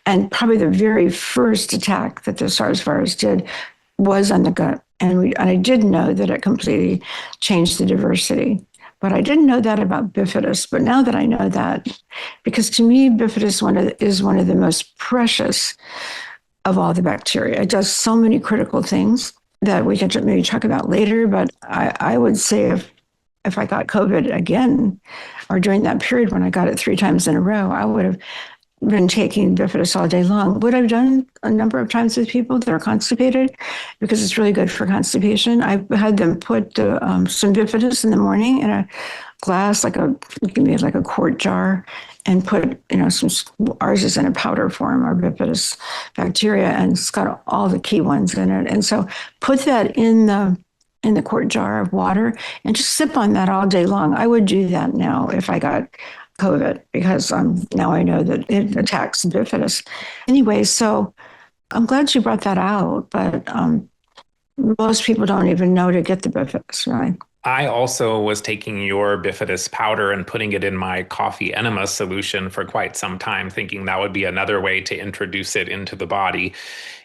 And probably the very first attack that the SARS virus did was on the gut. And I did know that it completely changed the diversity. But I didn't know that about bifidus. But now that I know that, because to me, bifidus is one of the most precious of all the bacteria. It does so many critical things that we can maybe talk about later. But I would say if I got COVID again, or during that period when I got it 3 times in a row, I would have been taking bifidus all day long. What I've done a number of times with people that are constipated, because it's really good for constipation, I've had them put some bifidus in the morning in a glass, like a quart jar, and put, ours is in a powder form, our bifidus bacteria, and it's got all the key ones in it. And so put that in the quart jar of water and just sip on that all day long. I would do that now if I got COVID, because now I know that it attacks bifidus. Anyway, so I'm glad you brought that out, but most people don't even know to get the bifidus, right? I also was taking your bifidus powder and putting it in my coffee enema solution for quite some time, thinking that would be another way to introduce it into the body.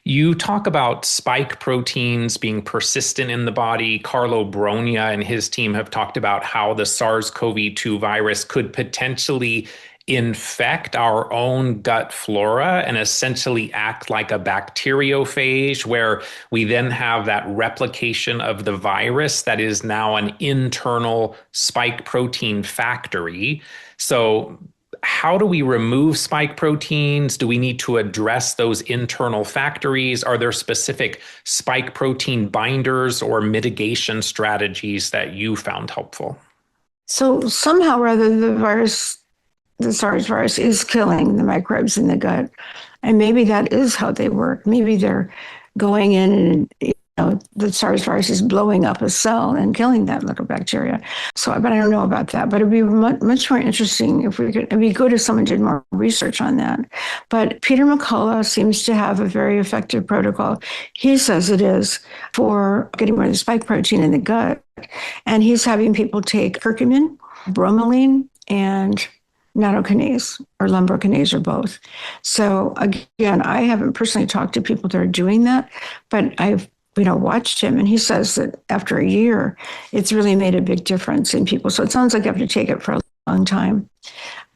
You talk about spike proteins being persistent in the body. Carlo Brogna and his team have talked about how the SARS-CoV-2 virus could potentially infect our own gut flora and essentially act like a bacteriophage, where we then have that replication of the virus that is now an internal spike protein factory. So how do we remove spike proteins? Do we need to address those internal factories? Are there specific spike protein binders or mitigation strategies that you found helpful? So somehow or other, the SARS virus is killing the microbes in the gut. And maybe that is how they work. Maybe they're going in and the SARS virus is blowing up a cell and killing that little bacteria. But I don't know about that. But it'd be much more interesting it'd be good if someone did more research on that. But Peter McCullough seems to have a very effective protocol. He says it is for getting rid of the spike protein in the gut. And he's having people take curcumin, bromelain, and nattokinase or lumbrokinase or both. So again, I haven't personally talked to people that are doing that, but I've watched him, and he says that after a year, it's really made a big difference in people. So it sounds like you have to take it for a long time.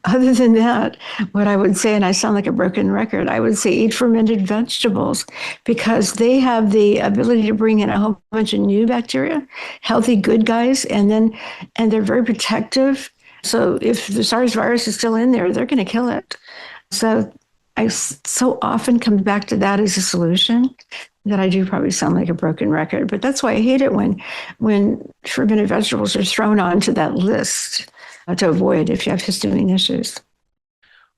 Other than that, what I would say, and I sound like a broken record, I would say eat fermented vegetables because they have the ability to bring in a whole bunch of new bacteria, healthy, good guys, and they're very protective. So if the SARS virus is still in there, they're going to kill it. So I so often come back to that as a solution that I do probably sound like a broken record. But that's why I hate it when fermented vegetables are thrown onto that list to avoid if you have histamine issues.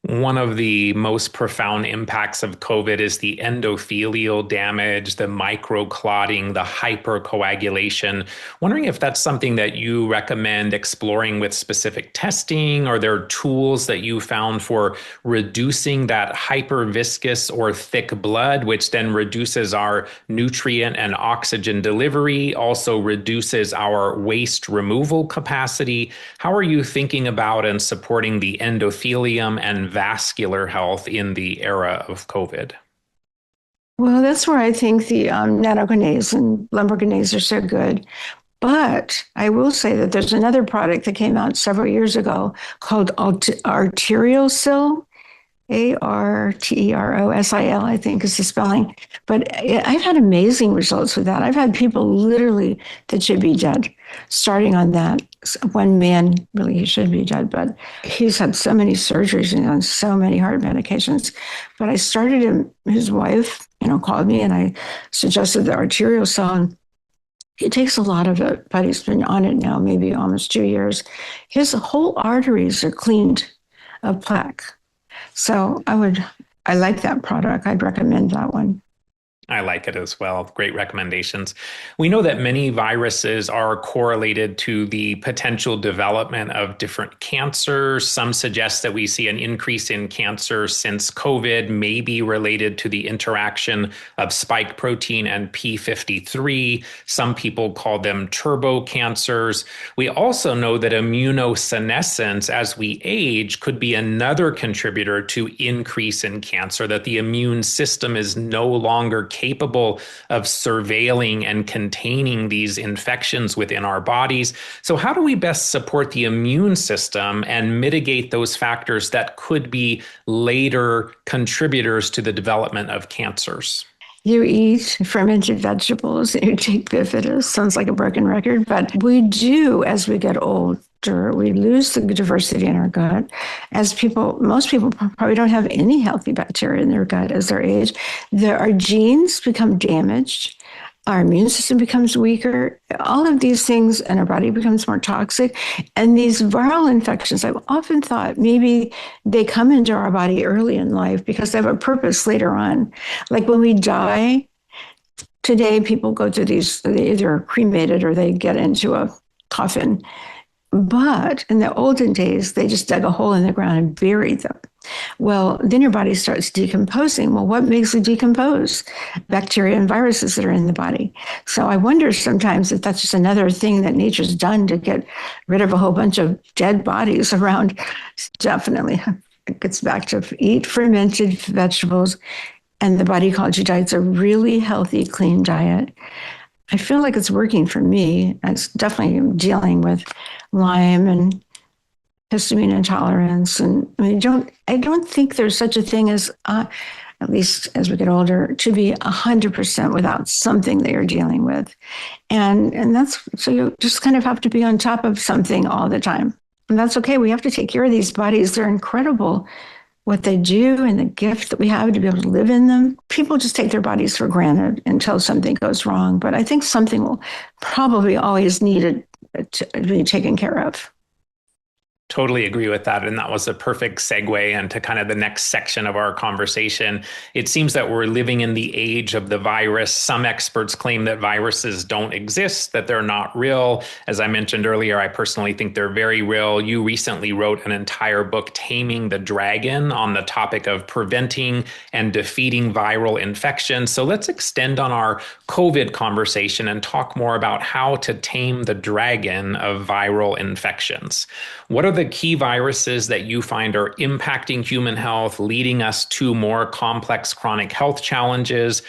One of the most profound impacts of COVID is the endothelial damage, the microclotting, the hypercoagulation. Wondering if that's something that you recommend exploring with specific testing. Are there tools that you found for reducing that hyperviscous or thick blood, which then reduces our nutrient and oxygen delivery, also reduces our waste removal capacity? How are you thinking about and supporting the endothelium and vascular health in the era of COVID? Well, that's where I think the nattokinase and lumbrokinase are so good. But I will say that there's another product that came out several years ago called Arteriosil. Arterosil, I think is the spelling. But I've had amazing results with that. I've had people literally that should be dead starting on that. One man, really, he should be dead, but he's had so many surgeries and on so many heart medications. But I started him, his wife, called me and I suggested the Arteriosil. And he takes a lot of it, but he's been on it now, maybe almost 2 years. His whole arteries are cleaned of plaque. So I like that product. I'd recommend that one. I like it as well. Great recommendations. We know that many viruses are correlated to the potential development of different cancers. Some suggest that we see an increase in cancer since COVID may be related to the interaction of spike protein and P53. Some people call them turbo cancers. We also know that immunosenescence as we age could be another contributor to increase in cancer, that the immune system is no longer capable of surveilling and containing these infections within our bodies. So how do we best support the immune system and mitigate those factors that could be later contributors to the development of cancers? You eat fermented vegetables, you take bifidus, sounds like a broken record, but we do as we get older. We lose the diversity in our gut. Most people probably don't have any healthy bacteria in their gut as they age. Our genes become damaged. Our immune system becomes weaker. All of these things, and our body becomes more toxic. And these viral infections, I've often thought maybe they come into our body early in life because they have a purpose later on. Like when we die, today people go through these, they either are cremated or they get into a coffin. But in the olden days, they just dug a hole in the ground and buried them. Well, then your body starts decomposing. Well, what makes it decompose? Bacteria and viruses that are in the body. So I wonder sometimes if that's just another thing that nature's done to get rid of a whole bunch of dead bodies around. Definitely. It gets back to eat fermented vegetables. And the Body Ecology Diet's a really healthy, clean diet. I feel like it's working for me. It's definitely dealing with Lyme and histamine intolerance. And I don't think there's such a thing as, at least as we get older, to be 100% without something that you're dealing with. And so you just kind of have to be on top of something all the time. And that's okay. We have to take care of these bodies. They're incredible, what they do and the gift that we have to be able to live in them. People just take their bodies for granted until something goes wrong. But I think something will probably always need to be taken care of. Totally agree with that. And that was a perfect segue into kind of the next section of our conversation. It seems that we're living in the age of the virus. Some experts claim that viruses don't exist, that they're not real. As I mentioned earlier, I personally think they're very real. You recently wrote an entire book, Taming the Dragon, on the topic of preventing and defeating viral infection. So let's extend on our COVID conversation and talk more about how to tame the dragon of viral infections. What are the key viruses that you find are impacting human health, leading us to more complex chronic health challenges?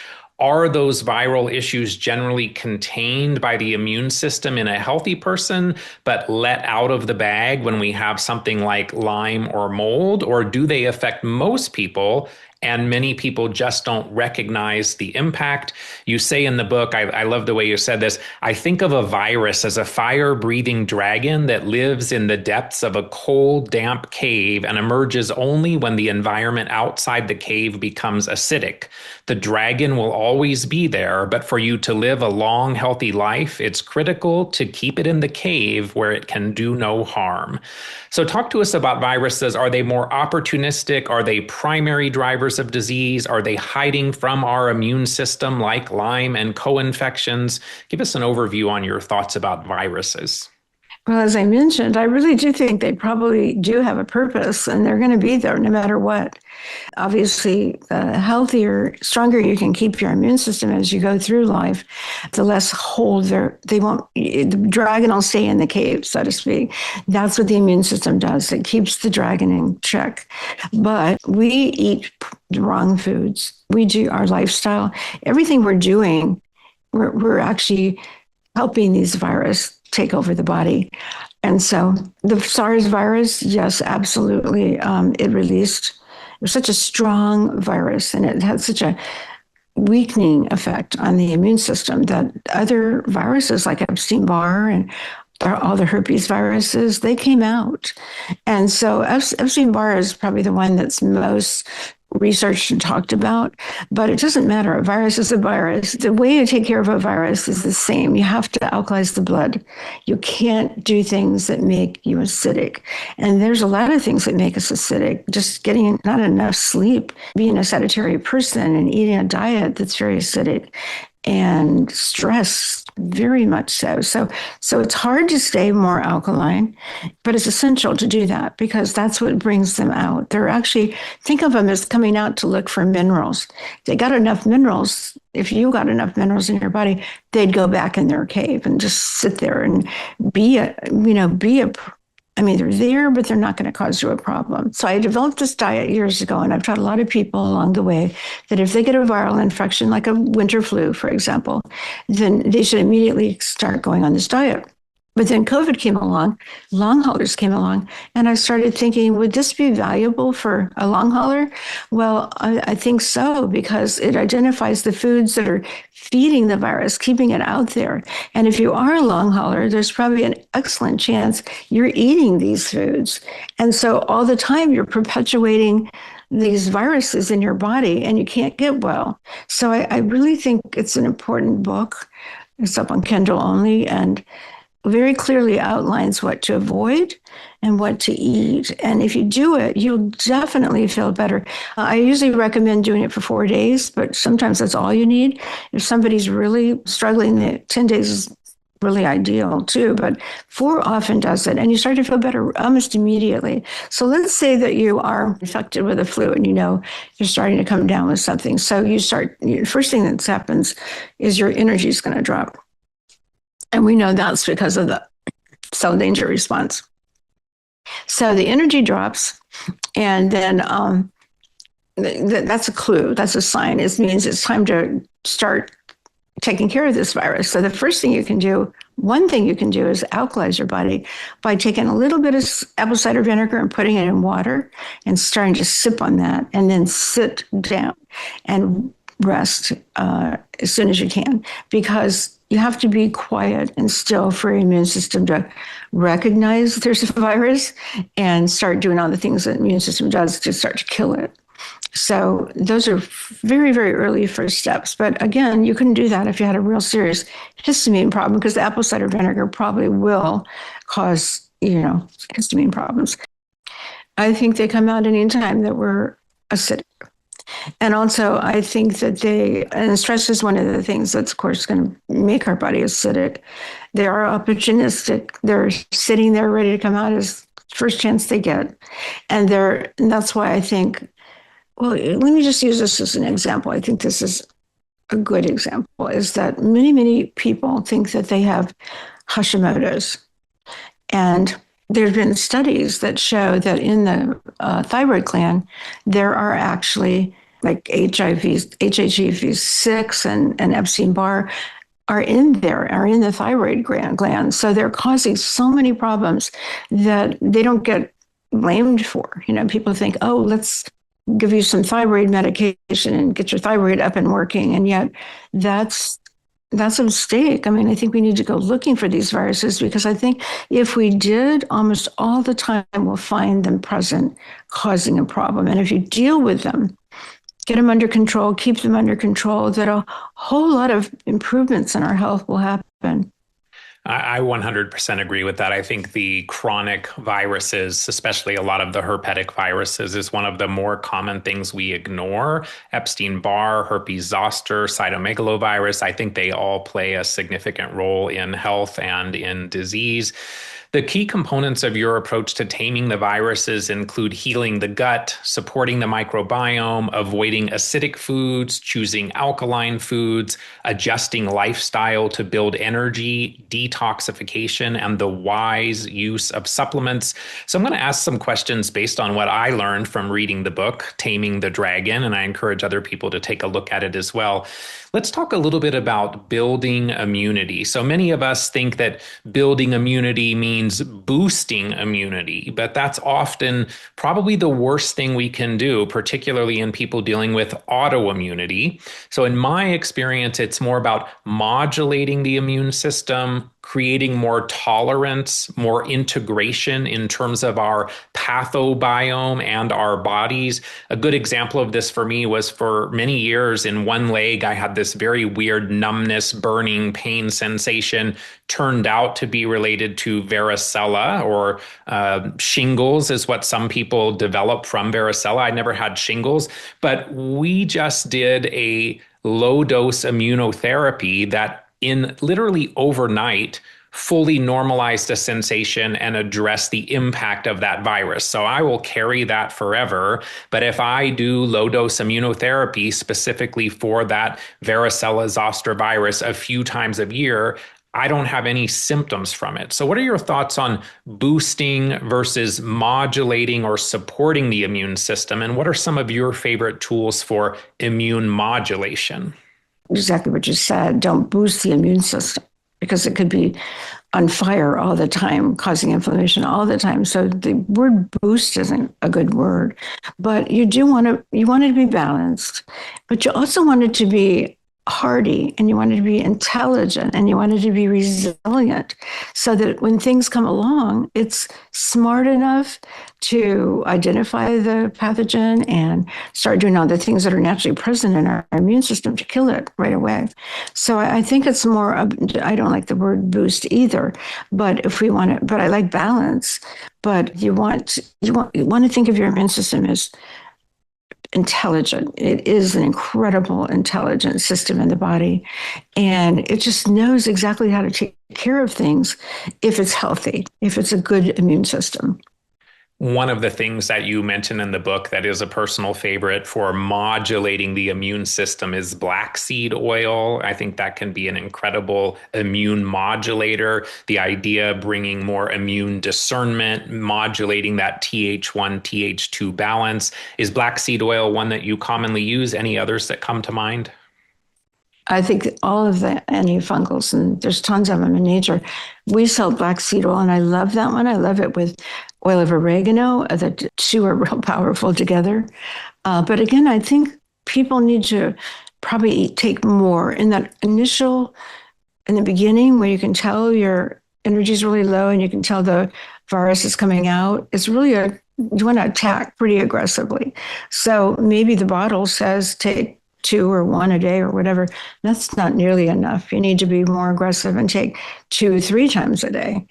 are those viral issues generally contained by the immune system in a healthy person, but let out of the bag when we have something like Lyme or mold? Or do they affect most people and many people just don't recognize the impact? You say in the book, I love the way you said this, I think of a virus as a fire-breathing dragon that lives in the depths of a cold, damp cave and emerges only when the environment outside the cave becomes acidic. The dragon will always be there, but for you to live a long, healthy life, it's critical to keep it in the cave where it can do no harm. So talk to us about viruses. Are they more opportunistic? Are they primary drivers of disease? Are they hiding from our immune system like Lyme and co-infections? Give us an overview on your thoughts about viruses. Well, as I mentioned, I really do think they probably do have a purpose, and they're going to be there no matter what. Obviously, the healthier, stronger you can keep your immune system as you go through life, the less hold they won't, the dragon will stay in the cave, so to speak. That's what the immune system does. It keeps the dragon in check. But we eat the wrong foods. We do our lifestyle. Everything we're doing, we're actually helping these viruses take over the body. And so the SARS virus, yes, absolutely. It was such a strong virus, and it had such a weakening effect on the immune system that other viruses like Epstein-Barr and all the herpes viruses, they came out. And so Epstein-Barr is probably the one that's most researched and talked about, but it doesn't matter. A virus is a virus. The way you take care of a virus is the same. You have to alkalize the blood. You can't do things that make you acidic. And there's a lot of things that make us acidic. Just getting not enough sleep, being a sedentary person and eating a diet that's very acidic, and stress, very much so. So it's hard to stay more alkaline, but it's essential to do that because that's what brings them out. They're actually, think of them as coming out to look for minerals. They got enough minerals. If you got enough minerals in your body, they'd go back in their cave and just sit there and they're there, but they're not going to cause you a problem. So I developed this diet years ago, and I've taught a lot of people along the way that if they get a viral infection, like a winter flu, for example, then they should immediately start going on this diet. But then COVID came along, long haulers came along, and I started thinking, would this be valuable for a long hauler? Well, I think so, because it identifies the foods that are feeding the virus, keeping it out there. And if you are a long hauler, there's probably an excellent chance you're eating these foods. And so all the time you're perpetuating these viruses in your body and you can't get well. So I really think it's an important book. It's up on Kindle only, and very clearly outlines what to avoid and what to eat. And if you do it, you'll definitely feel better. I usually recommend doing it for 4 days, but sometimes that's all you need. If somebody's really struggling, 10 days is really ideal too, but 4 often does it. And you start to feel better almost immediately. So let's say that you are infected with a flu and you're starting to come down with something. So first thing that happens is your energy is going to drop. And we know that's because of the cell danger response. So the energy drops, and then that's a clue. That's a sign. It means it's time to start taking care of this virus. So the first thing you can do, one thing you can do is alkalize your body by taking a little bit of apple cider vinegar and putting it in water and starting to sip on that, and then sit down and rest as soon as you can, because you have to be quiet and still for your immune system to recognize there's a virus and start doing all the things that the immune system does to start to kill it. So those are very, very early first steps. But again, you couldn't do that if you had a real serious histamine problem, because the apple cider vinegar probably will cause, histamine problems. I think they come out anytime that we're acidic. And also, I think that and stress is one of the things that's, of course, going to make our body acidic. They are opportunistic. They're sitting there ready to come out as first chance they get. And that's why I think, well, let me just use this as an example. I think this is a good example, is that many, many people think that they have Hashimoto's. And there have been studies that show that in the thyroid gland, there are actually like HHEV6 and Epstein-Barr are in the thyroid gland. So they're causing so many problems that they don't get blamed for. People think, oh, let's give you some thyroid medication and get your thyroid up and working. And yet that's a mistake. I mean, I think we need to go looking for these viruses, because I think if we did, almost all the time we'll find them present, causing a problem. And if you deal with them, get them under control, keep them under control, that a whole lot of improvements in our health will happen. I 100% agree with that. I think the chronic viruses, especially a lot of the herpetic viruses, is one of the more common things we ignore. Epstein-Barr, herpes zoster, cytomegalovirus, I think they all play a significant role in health and in disease. The key components of your approach to taming the viruses include healing the gut, supporting the microbiome, avoiding acidic foods, choosing alkaline foods, adjusting lifestyle to build energy, detoxification, and the wise use of supplements. So I'm going to ask some questions based on what I learned from reading the book, Taming the Dragon, and I encourage other people to take a look at it as well. Let's talk a little bit about building immunity. So many of us think that building immunity means boosting immunity, but that's often probably the worst thing we can do, particularly in people dealing with autoimmunity. So in my experience, it's more about modulating the immune system, creating more tolerance, more integration in terms of our pathobiome and our bodies. A good example of this for me was, for many years in one leg, I had this very weird numbness, burning pain sensation, turned out to be related to varicella, or shingles is what some people develop from varicella. I never had shingles, but we just did a low dose immunotherapy that in literally overnight fully normalized a sensation and address the impact of that virus. So I will carry that forever. But if I do low dose immunotherapy specifically for that varicella zoster virus a few times a year, I don't have any symptoms from it. So what are your thoughts on boosting versus modulating or supporting the immune system? And what are some of your favorite tools for immune modulation? Exactly what you said. Don't boost the immune system, because it could be on fire all the time, causing inflammation all the time. So the word boost isn't a good word, but you want it to be balanced, but you also want it to be hardy, and you want it to be intelligent, and you want it to be resilient, so that when things come along, it's smart enough to identify the pathogen and start doing all the things that are naturally present in our immune system to kill it right away. So I think it's more, I don't like the word boost either, but if we want it, but I like balance. But you want to think of your immune system as intelligent. It is an incredible intelligent system in the body, and it just knows exactly how to take care of things if it's healthy, if it's a good immune system. One of the things that you mentioned in the book that is a personal favorite for modulating the immune system is black seed oil. I think that can be an incredible immune modulator. The idea bringing more immune discernment, modulating that Th1, Th2 balance. Is black seed oil one that you commonly use? Any others that come to mind? I think all of the antifungals, and there's tons of them in nature. We sell black seed oil, and I love that one. I love it with oil of oregano. The two are real powerful together. But again, I think people need to probably take more in that in the beginning, where you can tell your energy is really low and you can tell the virus is coming out. It's really you want to attack pretty aggressively. So maybe the bottle says take 2 or 1 a day or whatever. That's not nearly enough. You need to be more aggressive and take 2, 3 times a day.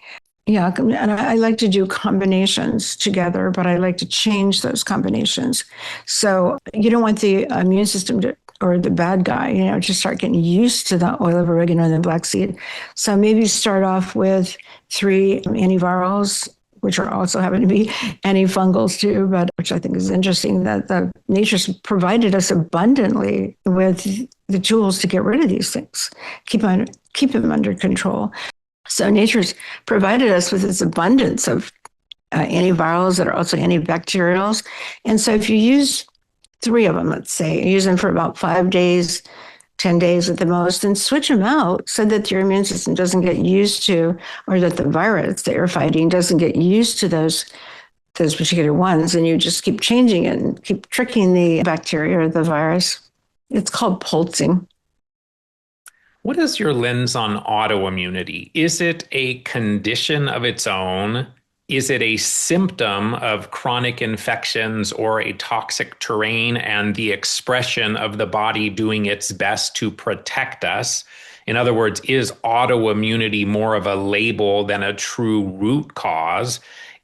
Yeah, and I like to do combinations together, but I like to change those combinations. So you don't want the immune system or the bad guy, to start getting used to the oil of oregano and the black seed. So maybe start off with 3 antivirals, which are also happen to be antifungals too, but which I think is interesting that nature's provided us abundantly with the tools to get rid of these things, keep them under control. So nature's provided us with this abundance of antivirals that are also antibacterials. And so if you use 3 of them, let's say, use them for about 5 days, 10 days at the most, and switch them out so that your immune system doesn't get used to, or that the virus that you're fighting doesn't get used to those particular ones, and you just keep changing it and keep tricking the bacteria or the virus. It's called pulsing. What is your lens on autoimmunity? Is it a condition of its own? Is it a symptom of chronic infections or a toxic terrain and the expression of the body doing its best to protect us? In other words, is autoimmunity more of a label than a true root cause?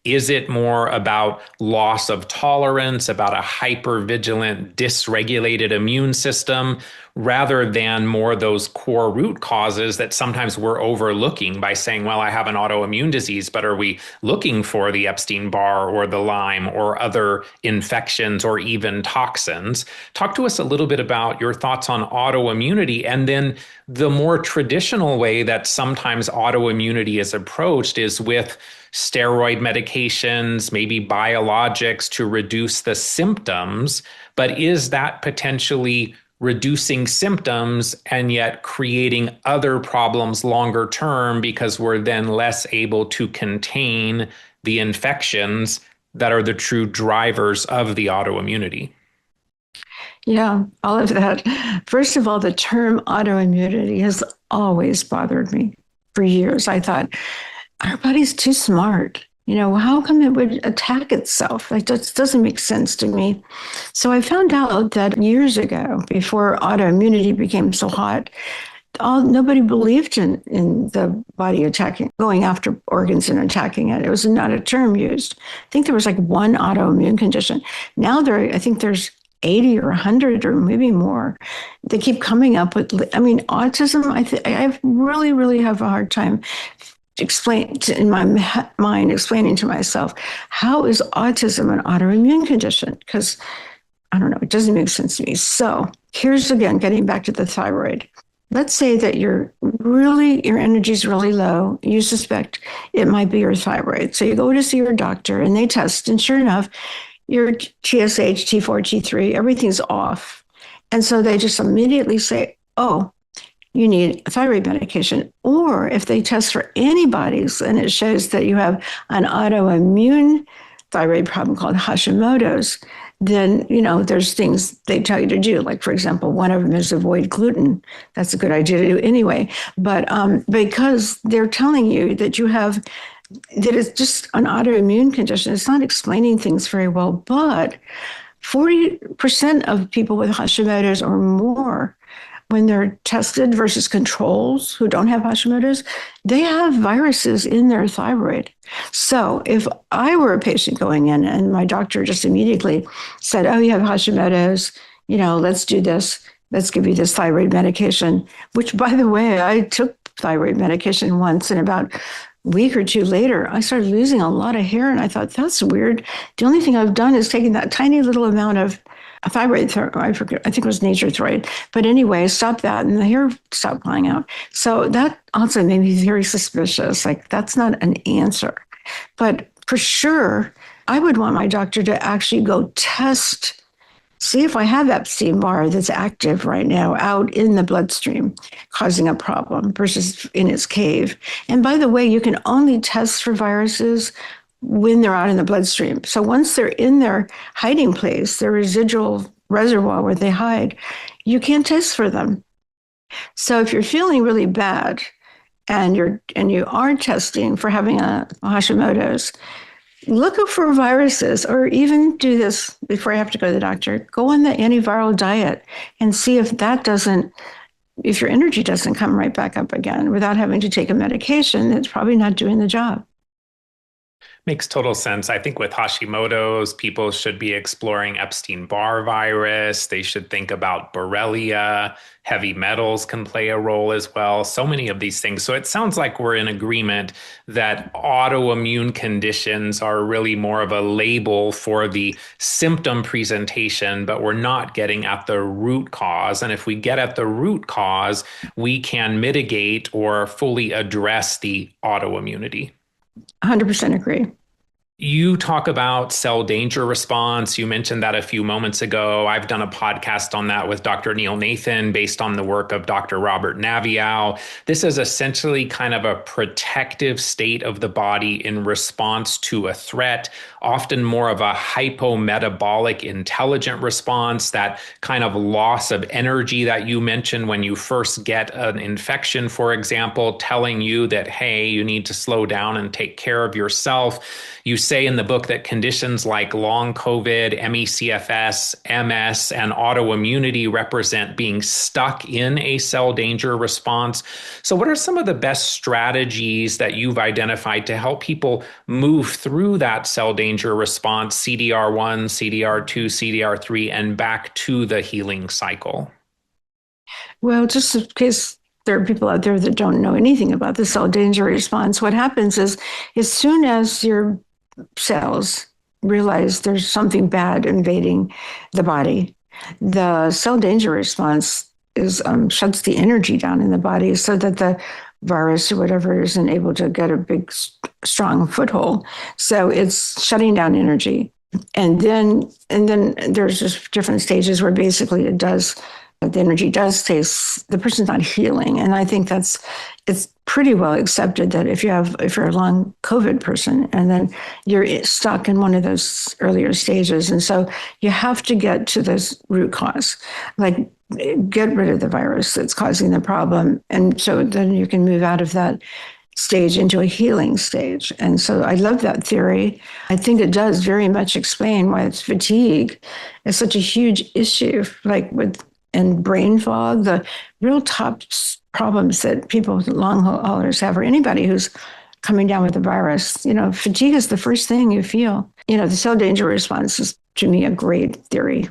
Is it more about loss of tolerance, about a hypervigilant, dysregulated immune system, rather than more those core root causes that sometimes we're overlooking by saying, well, I have an autoimmune disease, but are we looking for the Epstein-Barr or the Lyme or other infections or even toxins? Talk to us a little bit about your thoughts on autoimmunity, and then the more traditional way that sometimes autoimmunity is approached is with steroid medications, maybe biologics to reduce the symptoms. But is that potentially reducing symptoms and yet creating other problems longer term because we're then less able to contain the infections that are the true drivers of the autoimmunity? Yeah, all of that. First of all, the term autoimmunity has always bothered me for years. I thought, our body's too smart. How come it would attack itself? Like, that doesn't make sense to me. So I found out that years ago, before autoimmunity became so hot, nobody believed in the body attacking, going after organs and attacking it. It was not a term used. I think there was like one autoimmune condition. Now I think there's 80 or 100 or maybe more. They keep coming up with, autism, I really, really have a hard time in my mind, explaining to myself, how is autism an autoimmune condition? Because I don't know, it doesn't make sense to me. So here's again, getting back to the thyroid. Let's say that your energy is really low. You suspect it might be your thyroid. So you go to see your doctor and they test, and sure enough, your TSH, T4, T3, everything's off. And so they just immediately say, oh, you need a thyroid medication. Or if they test for antibodies and it shows that you have an autoimmune thyroid problem called Hashimoto's, then, there's things they tell you to do. Like, for example, one of them is avoid gluten. That's a good idea to do anyway. But because they're telling you that it's just an autoimmune condition, it's not explaining things very well. But 40% of people with Hashimoto's or more, when they're tested versus controls who don't have Hashimoto's, they have viruses in their thyroid. So if I were a patient going in and my doctor just immediately said, oh, you have Hashimoto's, let's do this. Let's give you this thyroid medication, which, by the way, I took thyroid medication once, and about a week or two later, I started losing a lot of hair. And I thought, that's weird. The only thing I've done is taken that tiny little amount of a thyroid, I forget, I think it was nature thyroid. But anyway, I stopped that and the hair stopped falling out. So that also made me very suspicious. Like, that's not an answer. But for sure, I would want my doctor to actually go test, see if I have Epstein-Barr that's active right now out in the bloodstream, causing a problem versus in its cave. And by the way, you can only test for viruses when they're out in the bloodstream. So once they're in their hiding place, their residual reservoir where they hide, you can't test for them. So if you're feeling really bad and you are testing for having a Hashimoto's, look up for viruses, or even do this before you have to go to the doctor. Go on the antiviral diet and see if your energy doesn't come right back up again without having to take a medication that's probably not doing the job. Makes total sense. I think with Hashimoto's, people should be exploring Epstein-Barr virus. They should think about Borrelia. Heavy metals can play a role as well. So many of these things. So it sounds like we're in agreement that autoimmune conditions are really more of a label for the symptom presentation, but we're not getting at the root cause. And if we get at the root cause, we can mitigate or fully address the autoimmunity. 100% agree. You talk about cell danger response. You mentioned that a few moments ago. I've done a podcast on that with Dr. Neil Nathan based on the work of Dr. Robert Naviau. This is essentially kind of a protective state of the body in response to a threat, often more of a hypometabolic intelligent response, that kind of loss of energy that you mentioned when you first get an infection, for example, telling you that, hey, you need to slow down and take care of yourself. You say in the book that conditions like long COVID, ME/CFS, MS, and autoimmunity represent being stuck in a cell danger response. So, what are some of the best strategies that you've identified to help people move through that cell danger response, CDR1, CDR2, CDR3, and back to the healing cycle? Well, just in case there are people out there that don't know anything about the cell danger response, what happens is as soon as your cells realize there's something bad invading the body, the cell danger response is shuts the energy down in the body so that the virus or whatever isn't able to get a big, strong foothold. So it's shutting down energy. And then there's just different stages where basically the energy does taste, the person's not healing. And I think it's pretty well accepted that if you're a long COVID person and then you're stuck in one of those earlier stages. And so you have to get to this root cause, like get rid of the virus that's causing the problem. And so then you can move out of that stage into a healing stage. And so I love that theory. I think it does very much explain why it's fatigue is such a huge issue, like and brain fog, the real top problems that people, long haulers have, or anybody who's coming down with the virus. Fatigue is the first thing you feel. The cell danger response is, to me, a great theory.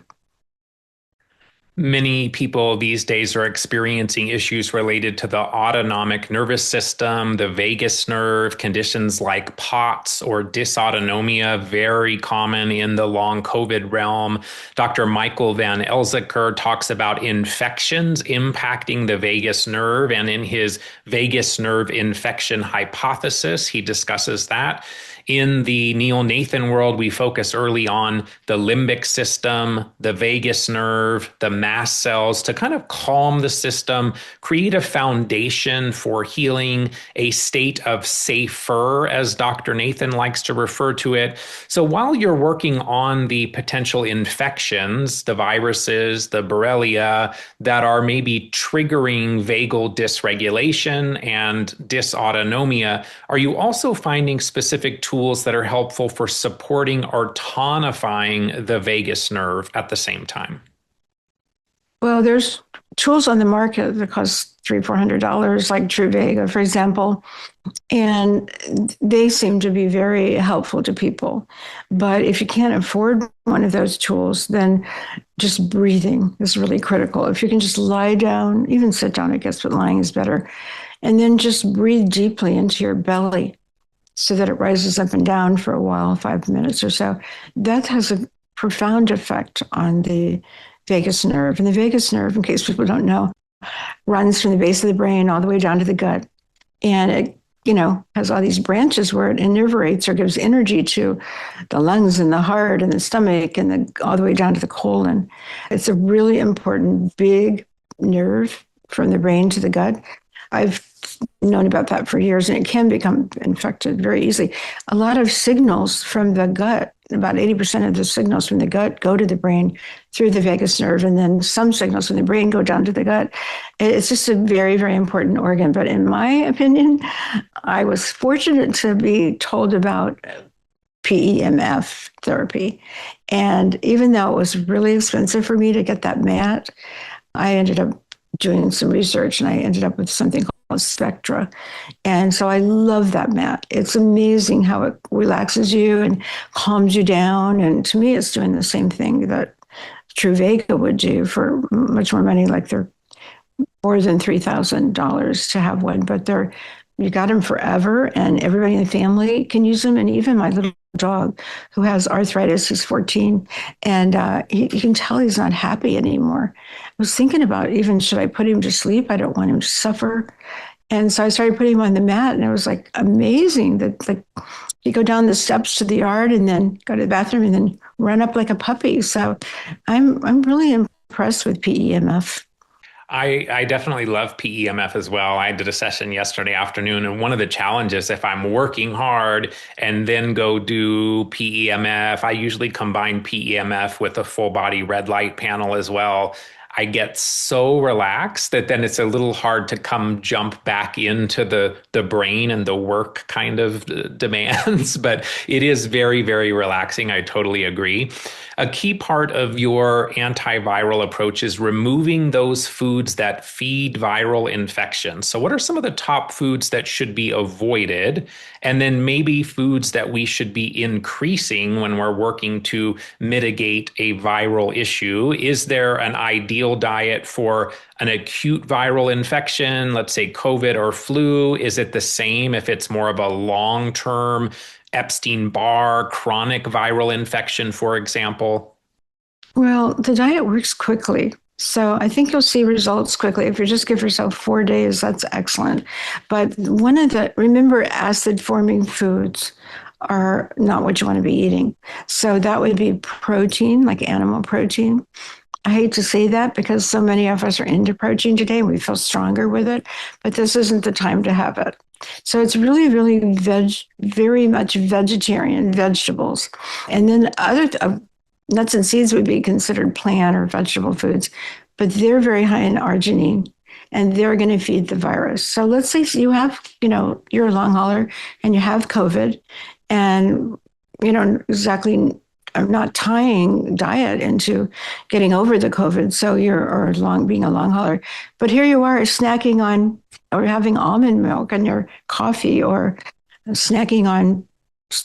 Many people these days are experiencing issues related to the autonomic nervous system, the vagus nerve, conditions like POTS or dysautonomia, very common in the long COVID realm. Dr. Michael Van Elzeker talks about infections impacting the vagus nerve, and in his vagus nerve infection hypothesis, he discusses that. In the Neil Nathan world, we focus early on the limbic system, the vagus nerve, the mast cells to kind of calm the system, create a foundation for healing, a state of safer, as Dr. Nathan likes to refer to it. So while you're working on the potential infections, the viruses, the Borrelia that are maybe triggering vagal dysregulation and dysautonomia, are you also finding specific tools that are helpful for supporting or tonifying the vagus nerve at the same time? Well, there's tools on the market that cost $300-400, like Truvaga, for example, and they seem to be very helpful to people. But if you can't afford one of those tools, then just breathing is really critical. If you can just lie down, even sit down, I guess, but lying is better, and then just breathe deeply into your belly so that it rises up and down for a while, 5 minutes or so. That has a profound effect on the vagus nerve. And the vagus nerve, in case people don't know, runs from the base of the brain all the way down to the gut. And it, has all these branches where it innervates or gives energy to the lungs and the heart and the stomach and all the way down to the colon. It's a really important big nerve from the brain to the gut. I've known about that for years, and it can become infected very easily. A lot of signals from the gut, about 80% of the signals from the gut go to the brain through the vagus nerve, and then some signals from the brain go down to the gut. It's just a very, very important organ. But in my opinion, I was fortunate to be told about PEMF therapy. And even though it was really expensive for me to get that mat, I ended up doing some research, and I ended up with something called Spectra. And so I love that mat. It's amazing how it relaxes you and calms you down. And to me, it's doing the same thing that Truvaga would do for much more money. Like they're more than $3,000 to have one, but you got them forever, and everybody in the family can use them. And even my little dog who has arthritis, he's 14, and you can tell he's not happy anymore. I was thinking about even, should I put him to sleep? I don't want him to suffer. And so I started putting him on the mat, and it was like amazing that like you go down the steps to the yard and then go to the bathroom and then run up like a puppy. So I'm really impressed with PEMF. I definitely love PEMF as well. I did a session yesterday afternoon, and one of the challenges, if I'm working hard and then go do PEMF, I usually combine PEMF with a full body red light panel as well. I get so relaxed that then it's a little hard to come jump back into the brain and the work kind of demands, but it is very, very relaxing. I totally agree. A key part of your antiviral approach is removing those foods that feed viral infection. So, what are some of the top foods that should be avoided? And then maybe foods that we should be increasing when we're working to mitigate a viral issue? Is there an ideal diet for an acute viral infection, let's say COVID or flu? Is it the same if it's more of a long-term Epstein-Barr chronic viral infection, for example? Well, the diet works quickly. So I think you'll see results quickly. If you just give yourself 4 days, that's excellent. But remember, acid forming foods are not what you want to be eating. So that would be protein, like animal protein. I hate to say that because so many of us are into protein today. We feel stronger with it, but this isn't the time to have it. So it's really, really very much vegetarian vegetables. And then other nuts and seeds would be considered plant or vegetable foods, but they're very high in arginine and they're going to feed the virus. So let's say you have, you're a long hauler and you have COVID and you don't exactly are not tying diet into getting over the COVID. So being a long hauler, but here you are snacking on or having almond milk in your coffee or snacking on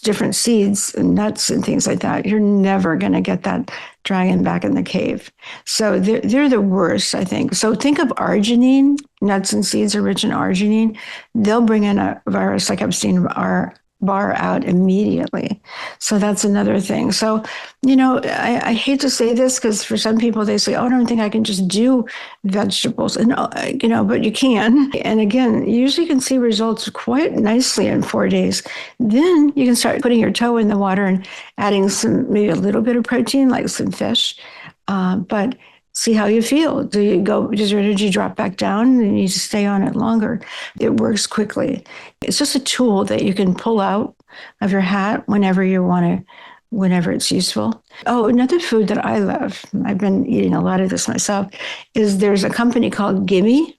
different seeds and nuts and things like that. You're never going to get that dragon back in the cave. So they're the worst, I think. So think of arginine. Nuts and seeds are rich in arginine. They'll bring in a virus like Epstein-Barr out immediately. So that's another thing. So, I hate to say this because for some people they say, oh, I don't think I can just do vegetables. And, but you can. And again, you usually can see results quite nicely in 4 days. Then you can start putting your toe in the water and adding maybe a little bit of protein, like some fish. But see how you feel. Does your energy drop back down? You need to stay on it longer. It works quickly. It's just a tool that you can pull out of your hat whenever you want to, whenever it's useful. Oh, another food that I love, I've been eating a lot of this myself, is there's a company called Gimme,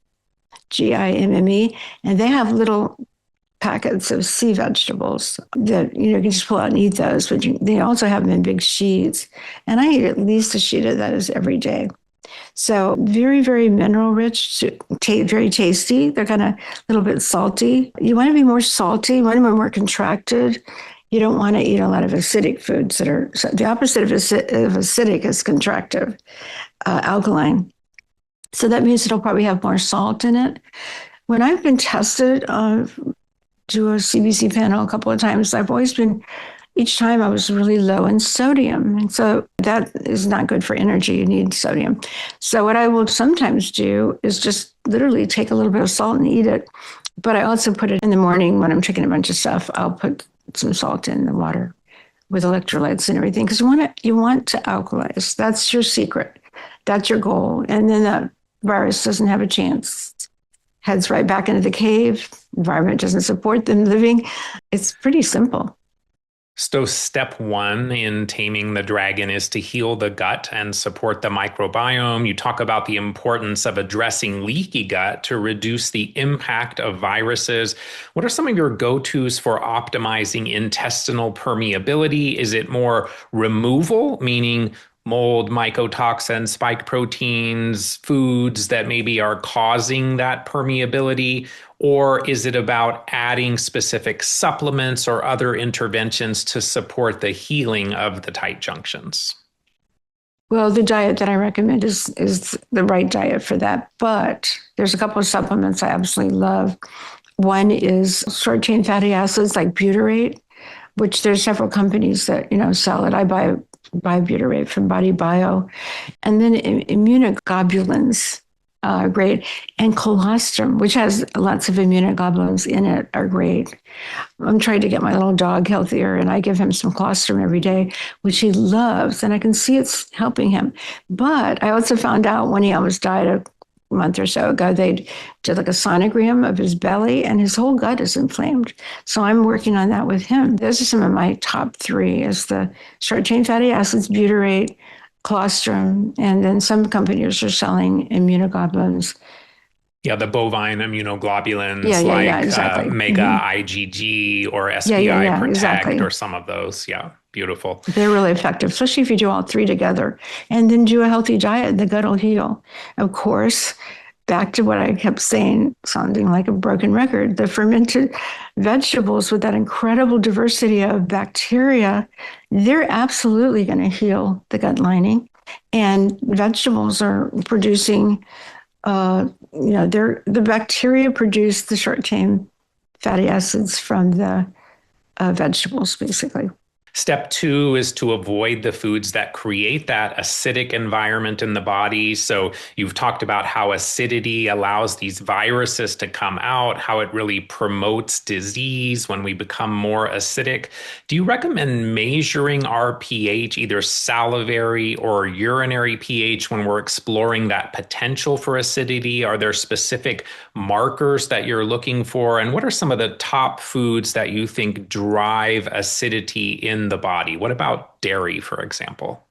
Gimme, and they have little packets of sea vegetables that you can just pull out and eat those, but they also have them in big sheets. And I eat at least a sheet of those every day. So very, very mineral rich, very tasty. They're kind of a little bit salty. You want to be more salty, you want to be more contracted. You don't want to eat a lot of acidic foods that are, so the opposite of acidic is contractive, alkaline. So that means it'll probably have more salt in it. When I've been tested to a CBC panel a couple of times, each time I was really low in sodium. And so that is not good for energy. You need sodium. So what I will sometimes do is just literally take a little bit of salt and eat it. But I also put it in the morning when I'm taking a bunch of stuff, I'll put some salt in the water with electrolytes and everything. Because you want to alkalize. That's your secret. That's your goal. And then that virus doesn't have a chance. Heads right back into the cave. Environment doesn't support them living. It's pretty simple. So step one in taming the dragon is to heal the gut and support the microbiome. You talk about the importance of addressing leaky gut to reduce the impact of viruses. What are some of your go-tos for optimizing intestinal permeability? Is it more removal, meaning mold, mycotoxins, spike proteins, foods that maybe are causing that permeability? Or is it about adding specific supplements or other interventions to support the healing of the tight junctions? Well, the diet that I recommend is the right diet for that. But there's a couple of supplements I absolutely love. One is short-chain fatty acids like butyrate, which there's several companies that sell it. I buy butyrate from Body Bio. And then immunoglobulins. great. And colostrum, which has lots of immunoglobulins in it, are great. I'm trying to get my little dog healthier, and I give him some colostrum every day, which he loves, and I can see it's helping him. But I also found out when he almost died a month or so ago, they did like a sonogram of his belly, and his whole gut is inflamed. So I'm working on that with him. Those are some of my top three: is the short-chain fatty acids, butyrate, colostrum, and then some companies are selling immunoglobulins. Yeah, the bovine immunoglobulins Yeah, exactly. Mega IgG or SBI Protect exactly. or some of those. Yeah, beautiful. They're really effective, especially if you do all three together. And then do a healthy diet, the gut will heal. Of course, back to what I kept saying, sounding like a broken record, the fermented vegetables with that incredible diversity of bacteria, they're absolutely going to heal the gut lining. And vegetables are producing the bacteria produce the short-chain fatty acids from the vegetables, basically. Step 2 is to avoid the foods that create that acidic environment in the body. So you've talked about how acidity allows these viruses to come out, how it really promotes disease when we become more acidic. Do you recommend measuring our pH, either salivary or urinary pH, when we're exploring that potential for acidity? Are there specific markers that you're looking for? And what are some of the top foods that you think drive acidity in the body? What about dairy, for example?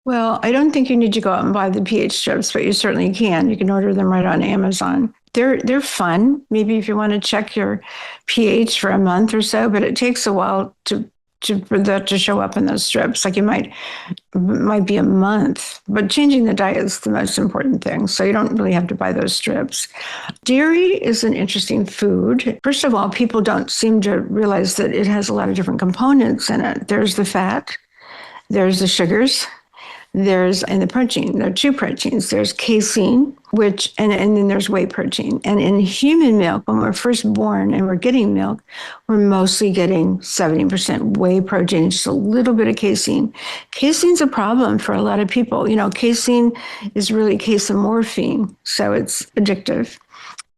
Well, I don't think you need to go out and buy the pH strips, but you certainly can. You can order them right on Amazon. They're fun. Maybe if you want to check your pH for a month or so, but it takes a while for that to show up in those strips. Like it might be a month, but changing the diet is the most important thing. So you don't really have to buy those strips. Dairy is an interesting food. First of all, people don't seem to realize that it has a lot of different components in it. There's the fat, there's the sugars, and the protein. There are two proteins. There's casein, and then there's whey protein. And in human milk, when we're first born and we're getting milk, we're mostly getting 70% whey protein, just a little bit of casein. Casein's a problem for a lot of people. Casein is really casomorphine, so it's addictive.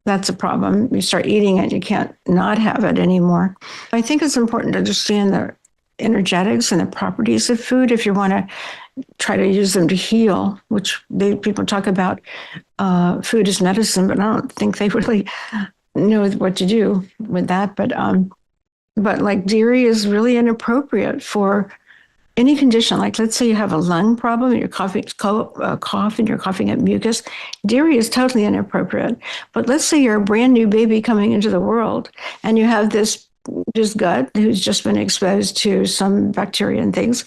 That's a problem. You start eating it, you can't not have it anymore. I think it's important to understand the energetics and the properties of food if you want to try to use them to heal, which people talk about food as medicine, but I don't think they really know what to do with that. But like dairy is really inappropriate for any condition. Like let's say you have a lung problem and you're coughing, and you're coughing up mucus. Dairy is totally inappropriate. But let's say you're a brand new baby coming into the world and you have this gut who's just been exposed to some bacteria and things.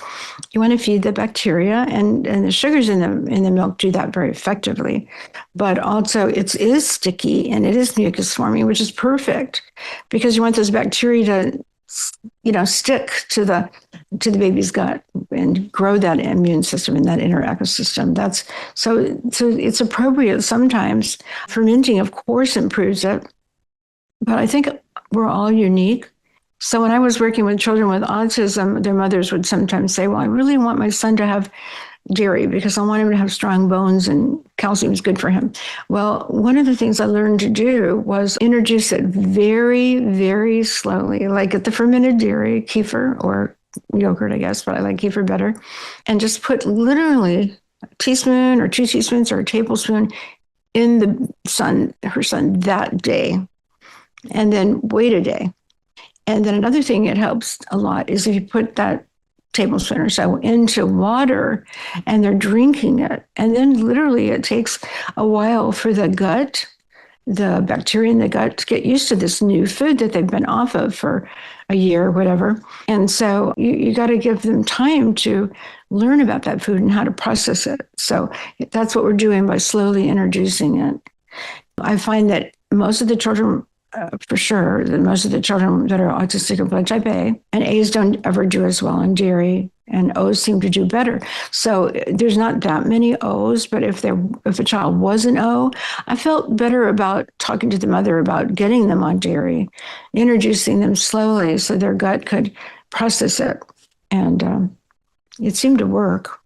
You want to feed the bacteria, and the sugars in the milk do that very effectively. But also it is sticky and it is mucus forming, which is perfect because you want those bacteria to stick to the baby's gut and grow that immune system and that inner ecosystem. So it's appropriate sometimes. Fermenting, of course, improves it. But I think we're all unique. So when I was working with children with autism, their mothers would sometimes say, well, I really want my son to have dairy because I want him to have strong bones and calcium is good for him. Well, one of the things I learned to do was introduce it very, very slowly, like at the fermented dairy, kefir or yogurt, I guess, but I like kefir better. And just put literally a teaspoon or 2 teaspoons or a tablespoon in her son that day. And then wait a day. And then another thing it helps a lot is if you put that tablespoon or so into water and they're drinking it. And then literally it takes a while for the bacteria in the gut to get used to this new food that they've been off of for a year or whatever. And so you got to give them time to learn about that food and how to process it. So that's what we're doing by slowly introducing it. I find that most of the children, for sure, that most of the children that are autistic are blood type A, and A's don't ever do as well on dairy, and O's seem to do better. So there's not that many O's, but if a child was an O, I felt better about talking to the mother about getting them on dairy, introducing them slowly so their gut could process it. And it seemed to work.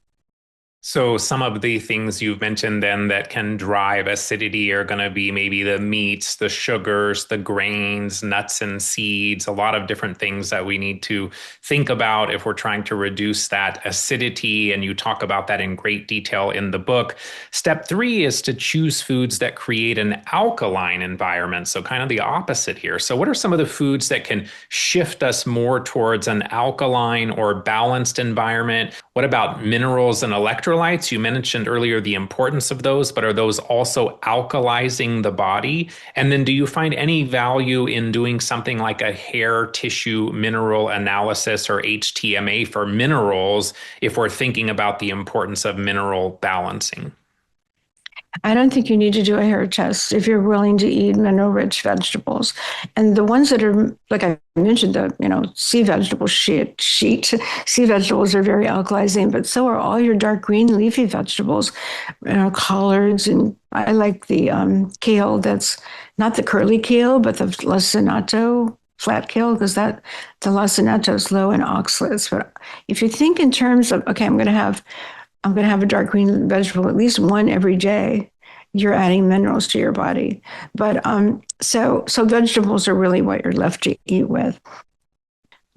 So some of the things you've mentioned then that can drive acidity are going to be maybe the meats, the sugars, the grains, nuts and seeds, a lot of different things that we need to think about if we're trying to reduce that acidity. And you talk about that in great detail in the book. Step 3 is to choose foods that create an alkaline environment. So kind of the opposite here. So what are some of the foods that can shift us more towards an alkaline or balanced environment? What about minerals and electrolytes? You mentioned earlier the importance of those, but are those also alkalizing the body? And then do you find any value in doing something like a hair tissue mineral analysis or HTMA for minerals if we're thinking about the importance of mineral balancing? I don't think you need to do a hair test if you're willing to eat mineral-rich vegetables. And the ones that are, like I mentioned, sea vegetable sheet. Sea vegetables are very alkalizing, but so are all your dark green leafy vegetables, collards. And I like the kale that's not the curly kale, but the lacinato flat kale, because the lacinato is low in oxalates. But if you think in terms of, okay, I'm going to have a dark green vegetable at least one every day, you're adding minerals to your body. But so vegetables are really what you're left to eat with.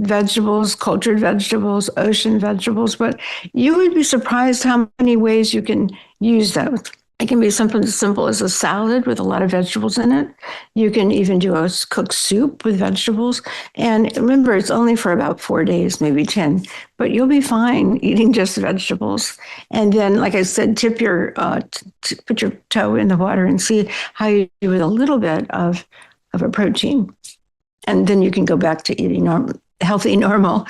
Vegetables, cultured vegetables, ocean vegetables, but you would be surprised how many ways you can use those. It can be something as simple as a salad with a lot of vegetables in it. You can even do a cooked soup with vegetables. And remember, it's only for about 4 days, maybe 10, but you'll be fine eating just vegetables. And then, like I said, put your toe in the water and see how you do with a little bit of a protein. And then you can go back to eating healthy, normal.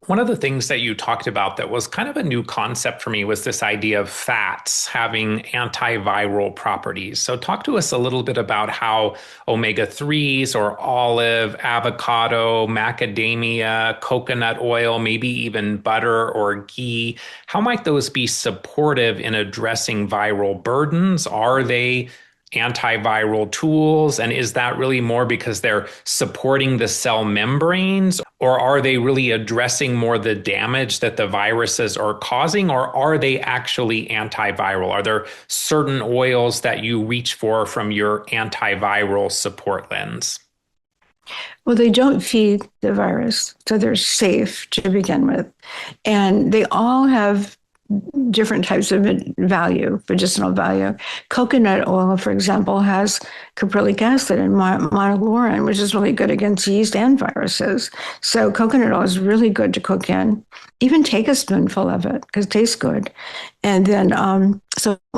One of the things that you talked about that was kind of a new concept for me was this idea of fats having antiviral properties. So talk to us a little bit about how omega-3s or olive, avocado, macadamia, coconut oil, maybe even butter or ghee, how might those be supportive in addressing viral burdens? Are they antiviral tools? And is that really more because they're supporting the cell membranes? Or are they really addressing more the damage that the viruses are causing? Or are they actually antiviral? Are there certain oils that you reach for from your antiviral support lens? Well, they don't feed the virus, so they're safe to begin with. And they all have different types of value, medicinal value. Coconut oil, for example, has caprylic acid and monolaurin, which is really good against yeast and viruses. So coconut oil is really good to cook in. Even take a spoonful of it because it tastes good. And then,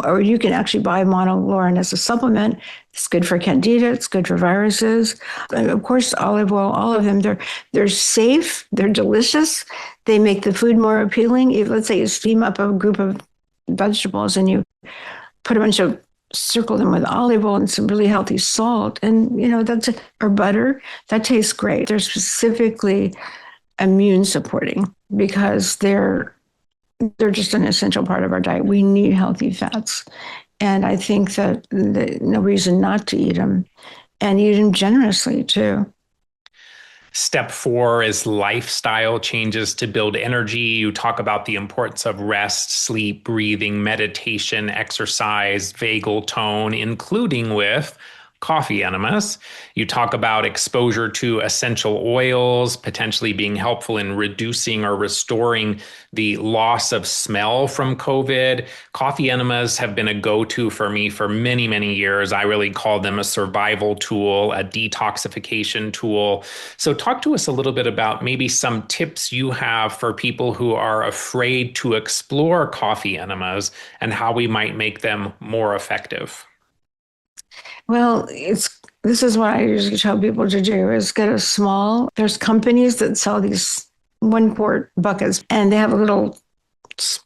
or you can actually buy monolaurin as a supplement. It's good for Candida. It's good for viruses. And of course, olive oil, all of them, they're safe. They're delicious. They make the food more appealing. If, let's say you steam up a group of vegetables and you circle them with olive oil and some really healthy salt, and or butter, that tastes great. They're specifically immune supporting because they're just an essential part of our diet. We need healthy fats. And I think that no reason not to eat them, and eat them generously too. Step 4 is lifestyle changes to build energy. You talk about the importance of rest, sleep, breathing, meditation, exercise, vagal tone, including with coffee enemas. You talk about exposure to essential oils, potentially being helpful in reducing or restoring the loss of smell from COVID. Coffee enemas have been a go-to for me for many, many years. I really call them a survival tool, a detoxification tool. So talk to us a little bit about maybe some tips you have for people who are afraid to explore coffee enemas and how we might make them more effective. Well, this is what I usually tell people to do is there's companies that sell these 1-quart buckets and they have a little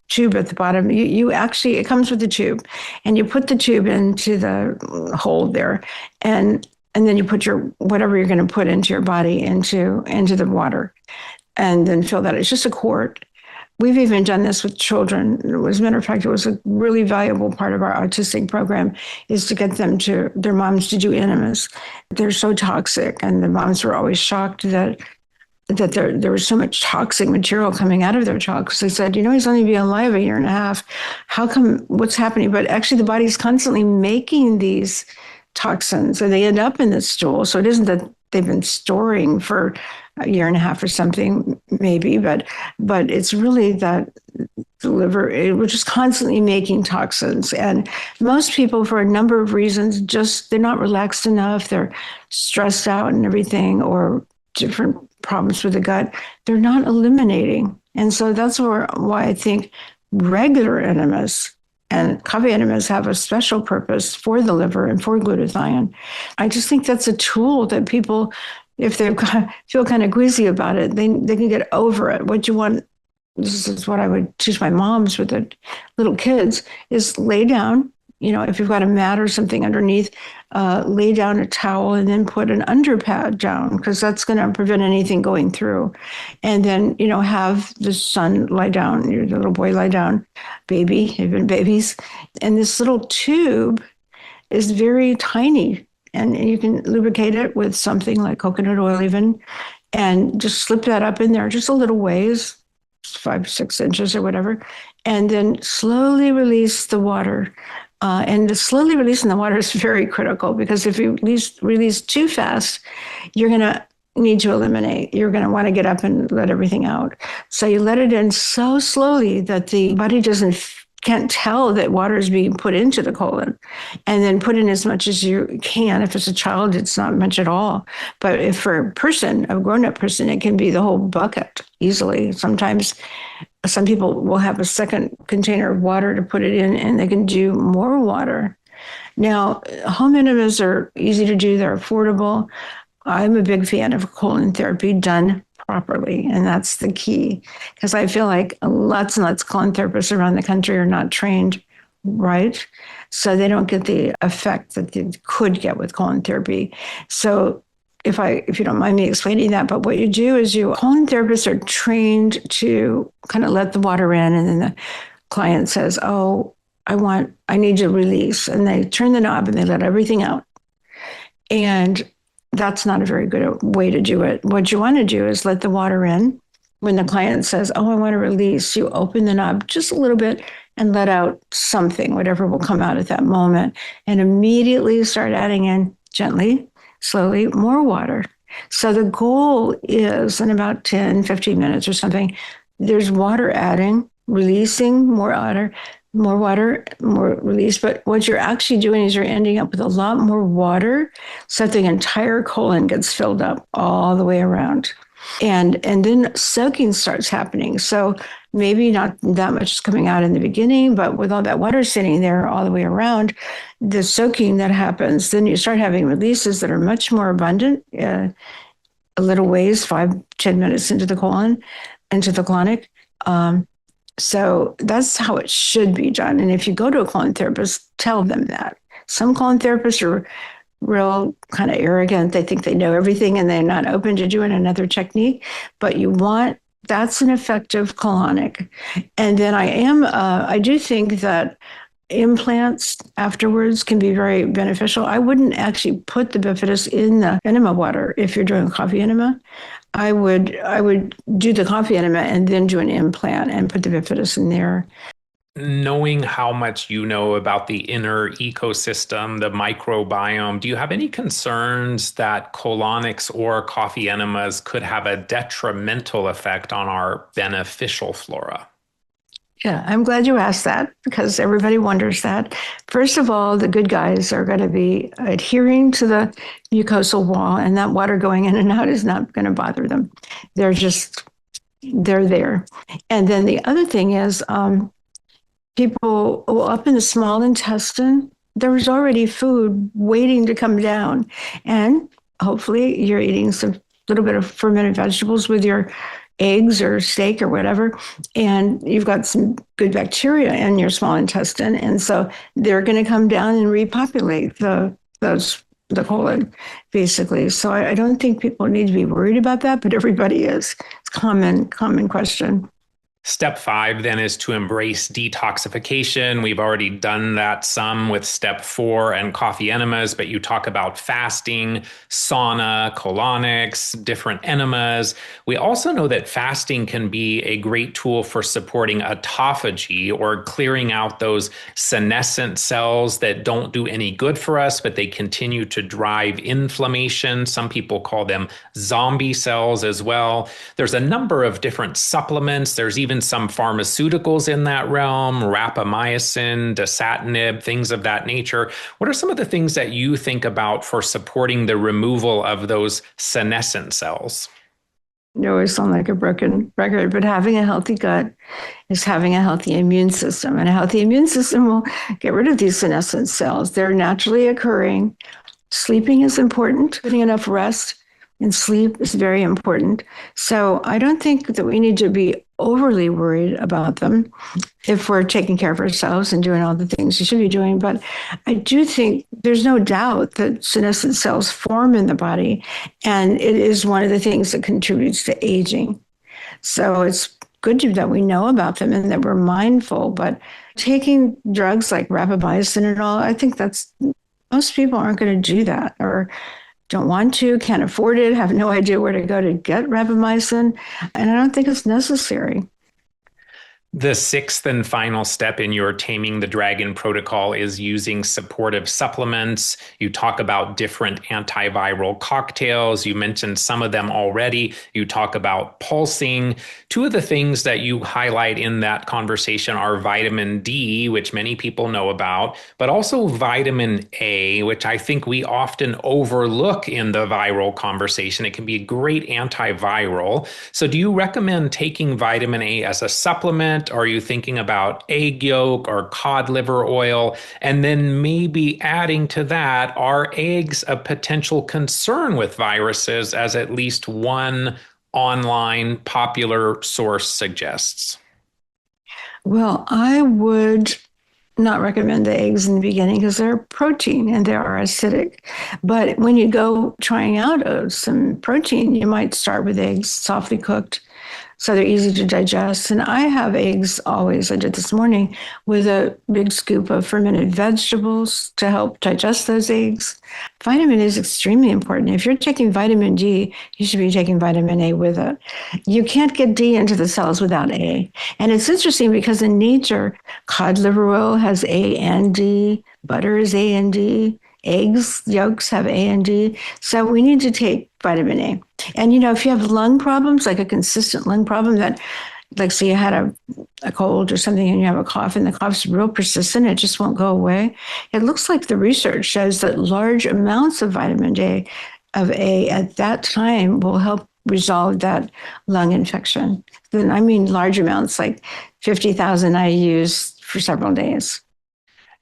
tube at the bottom. It comes with the tube and you put the tube into the hole there and then you put whatever you're going to put into your body into the water and then fill that. It's just a quart. We've even done this with children. As a matter of fact, it was a really valuable part of our autistic program is to get their moms to do enemas. They're so toxic. And the moms were always shocked that that there was so much toxic material coming out of their jaw, because they said, he's only been alive a year and a half. How come, what's happening? But actually the body's constantly making these toxins and they end up in the stool. So it isn't that they've been storing for a year and a half or something, maybe, but it's really that the liver, we're just constantly making toxins. And most people, for a number of reasons, they're not relaxed enough, they're stressed out and everything, or different problems with the gut, they're not eliminating. And so that's why I think regular enemas and coffee enemas have a special purpose for the liver and for glutathione. I just think that's a tool that people, if they feel kind of queasy about it, they can get over it. What you want, this is what I would teach my moms with the little kids, is lay down. If you've got a mat or something underneath, lay down a towel and then put an underpad down, because that's going to prevent anything going through. And then, have the son lie down, the little boy lie down, even babies. And this little tube is very tiny, and you can lubricate it with something like coconut oil even, and just slip that up in there just a little ways, 5-6 inches or whatever, and then slowly release the water. And the slowly releasing the water is very critical, because if you release too fast, you're going to need to eliminate. You're going to want to get up and let everything out. So you let it in so slowly that the body can't tell that water is being put into the colon, and then put in as much as you can. If it's a child, it's not much at all. But if for a grown-up person, it can be the whole bucket easily. Sometimes some people will have a second container of water to put it in, and they can do more water. Now, home enemas are easy to do. They're affordable. I'm a big fan of colon therapy done properly, and that's the key, because I feel like lots and lots of colon therapists around the country are not trained right, so they don't get the effect that they could get with colon therapy. So if you don't mind me explaining that, but what you do is colon therapists are trained to kind of let the water in, and then the client says, "Oh, I need to release," and they turn the knob and they let everything out. And that's not a very good way to do it. What you want to do is let the water in. When the client says, "Oh, I want to release," you open the knob just a little bit and let out something, whatever will come out at that moment, and immediately start adding in gently, slowly, more water. So the goal is, in about 10, 15 minutes or something, there's water adding, releasing more water, more release. But what you're actually doing is you're ending up with a lot more water, so that the entire colon gets filled up all the way around. And then soaking starts happening. So maybe not that much is coming out in the beginning, but with all that water sitting there all the way around, the soaking that happens, then you start having releases that are much more abundant, a little ways, 5-10 minutes into the colon, into the colonic. So that's how it should be done. And if you go to a colon therapist, tell them that. Some colon therapists are real kind of arrogant. They think they know everything and they're not open to doing another technique. But that's an effective colonic. And then I do think that implants afterwards can be very beneficial. I wouldn't actually put the bifidus in the enema water if you're doing a coffee enema. I would do the coffee enema and then do an implant and put the bifidus in there. Knowing how much you know about the inner ecosystem, the microbiome, do you have any concerns that colonics or coffee enemas could have a detrimental effect on our beneficial flora? Yeah, I'm glad you asked that, because everybody wonders that. First of all, the good guys are going to be adhering to the mucosal wall, and that water going in and out is not going to bother them. They're there. And then the other thing is, people up in the small intestine, there's already food waiting to come down. And hopefully you're eating some little bit of fermented vegetables with your eggs or steak or whatever, and you've got some good bacteria in your small intestine. And so they're going to come down and repopulate the colon, basically. So I don't think people need to be worried about that, but everybody is. It's a common question. Step 5 then is to embrace detoxification. We've already done that some with step 4 and coffee enemas, but you talk about fasting, sauna, colonics, different enemas. We also know that fasting can be a great tool for supporting autophagy, or clearing out those senescent cells that don't do any good for us, but they continue to drive inflammation. Some people call them zombie cells as well. There's a number of different supplements. There's even some pharmaceuticals in that realm, rapamycin, dasatinib, things of that nature. What are some of the things that you think about for supporting the removal of those senescent cells? You always sound like a broken record, but having a healthy gut is having a healthy immune system. And a healthy immune system will get rid of these senescent cells. They're naturally occurring. Sleeping is important. Getting enough rest and sleep is very important. So I don't think that we need to be overly worried about them if we're taking care of ourselves and doing all the things we should be doing. But I do think there's no doubt that senescent cells form in the body, and it is one of the things that contributes to aging. So it's good that we know about them and that we're mindful. But taking drugs like rapamycin and all, I think that's, most people aren't going to do that, or don't want to, can't afford it, have no idea where to go to get rapamycin. And I don't think it's necessary. The 6th and final step in your Taming the Dragon protocol is using supportive supplements. You talk about different antiviral cocktails. You mentioned some of them already. You talk about pulsing. Two of the things that you highlight in that conversation are vitamin D, which many people know about, but also vitamin A, which I think we often overlook in the viral conversation. It can be a great antiviral. So do you recommend taking vitamin A as a supplement? Are you thinking about egg yolk or cod liver oil? And then maybe adding to that, are eggs a potential concern with viruses, as at least one online popular source suggests? Well, I would not recommend the eggs in the beginning because they're protein and they are acidic. But when you go trying out some protein, you might start with eggs, softly cooked, so they're easy to digest. And I have eggs always. I did this morning with a big scoop of fermented vegetables to help digest those eggs. Vitamin is extremely important. If you're taking vitamin D, you should be taking vitamin A with it. You can't get D into the cells without A. And it's interesting because in nature, cod liver oil has A and D, butter is A and D, eggs, yolks have A and D. So we need to take vitamin A. And, if you have lung problems, like a consistent lung problem that, like, say you had a cold or something and you have a cough and the cough's real persistent, it just won't go away. It looks like the research shows that large amounts of vitamin A at that time will help resolve that lung infection. Then I mean large amounts, like 50,000 IUs for several days.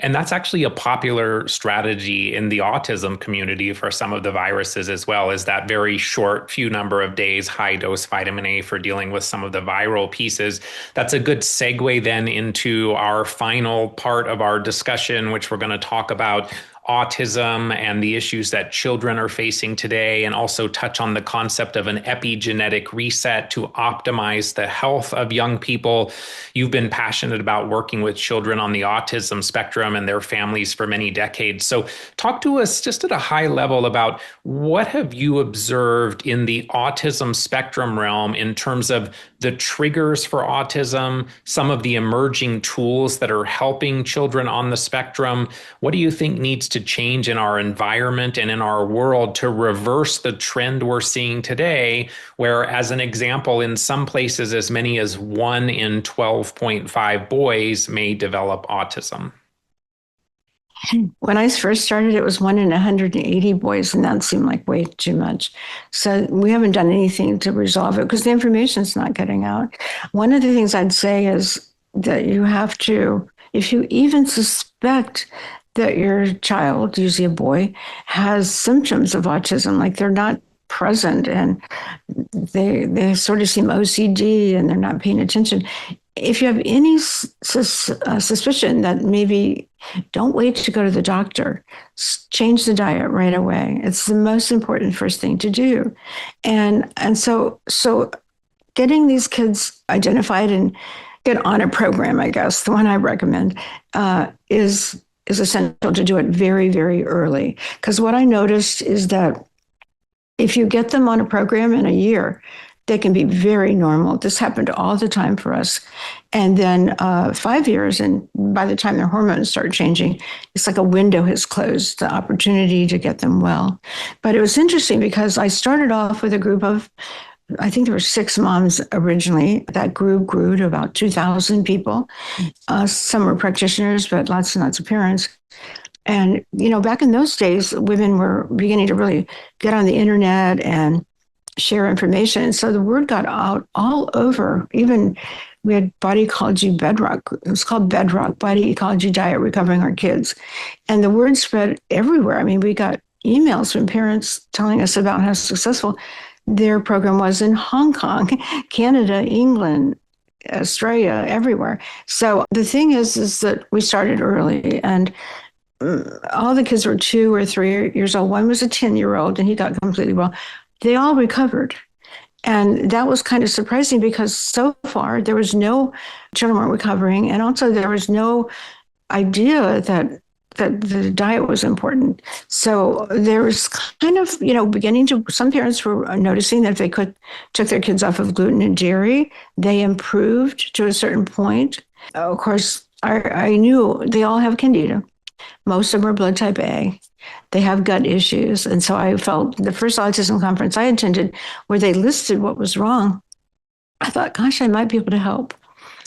And that's actually a popular strategy in the autism community for some of the viruses as well, is that very short few number of days, high dose vitamin A for dealing with some of the viral pieces. That's a good segue then into our final part of our discussion, which we're going to talk about autism and the issues that children are facing today, and also touch on the concept of an epigenetic reset to optimize the health of young people. You've been passionate about working with children on the autism spectrum and their families for many decades. So talk to us just at a high level about what have you observed in the autism spectrum realm in terms of the triggers for autism, some of the emerging tools that are helping children on the spectrum. What do you think needs to change in our environment and in our world to reverse the trend we're seeing today, where, as an example, in some places as many as 1 in 12.5 boys may develop autism? When I first started, it was 1 in 180 boys, and that seemed like way too much. So we haven't done anything to resolve it because the information's not getting out. One of the things I'd say is that you have to, if you even suspect that your child, usually a boy, has symptoms of autism, like they're not present and they sort of seem OCD and they're not paying attention. If you have any suspicion that maybe, don't wait to go to the doctor. Change the diet right away. It's the most important first thing to do. And so getting these kids identified and get on a program, I guess, the one I recommend, is essential to do it very, very early. Because what I noticed is that if you get them on a program in a year, they can be very normal. This happened all the time for us. And then 5 years, and by the time their hormones start changing, it's like a window has closed, the opportunity to get them well. But it was interesting because I started off with a group of, I think there were 6 moms originally. That group grew to about 2,000 people. Some were practitioners, but lots and lots of parents. And, back in those days, women were beginning to really get on the internet and share information. So the word got out all over. Even we had Body Ecology Bedrock. It was called Bedrock, Body Ecology Diet, Recovering Our Kids. And the word spread everywhere. I mean, we got emails from parents telling us about how successful their program was in Hong Kong, Canada, England, Australia, everywhere. So the thing is that we started early, and all the kids were 2 or 3 years old. One was a 10-year-old, and he got completely well. They all recovered. And that was kind of surprising because so far there was no children weren't recovering. And also there was no idea that the diet was important. So there was kind of, beginning to, some parents were noticing that if they took their kids off of gluten and dairy, they improved to a certain point. Of course, I knew they all have Candida. Most of them are blood type A. They have gut issues. And so I felt the first autism conference I attended where they listed what was wrong, I thought, gosh, I might be able to help.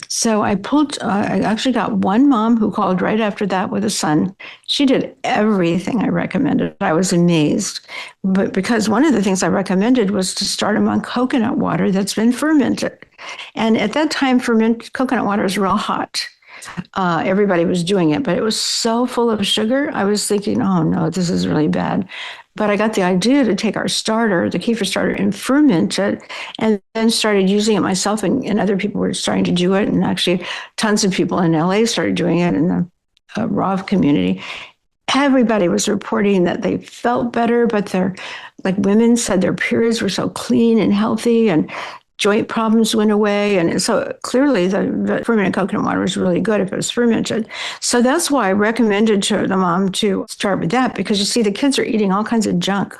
So I actually got one mom who called right after that with a son. She did everything I recommended. I was amazed. But because one of the things I recommended was to start them on coconut water that's been fermented. And at that time, coconut water is real hot. Everybody was doing it, but it was so full of sugar. I was thinking, oh no, this is really bad. But I got the idea to take our starter, the kefir starter, and ferment it, and then started using it myself, and other people were starting to do it. And actually, tons of people in LA started doing it in the raw community. Everybody was reporting that they felt better, but like women said, their periods were so clean and healthy, and joint problems went away. And so clearly the fermented coconut water was really good if it was fermented. So that's why I recommended to the mom to start with that, because you see the kids are eating all kinds of junk.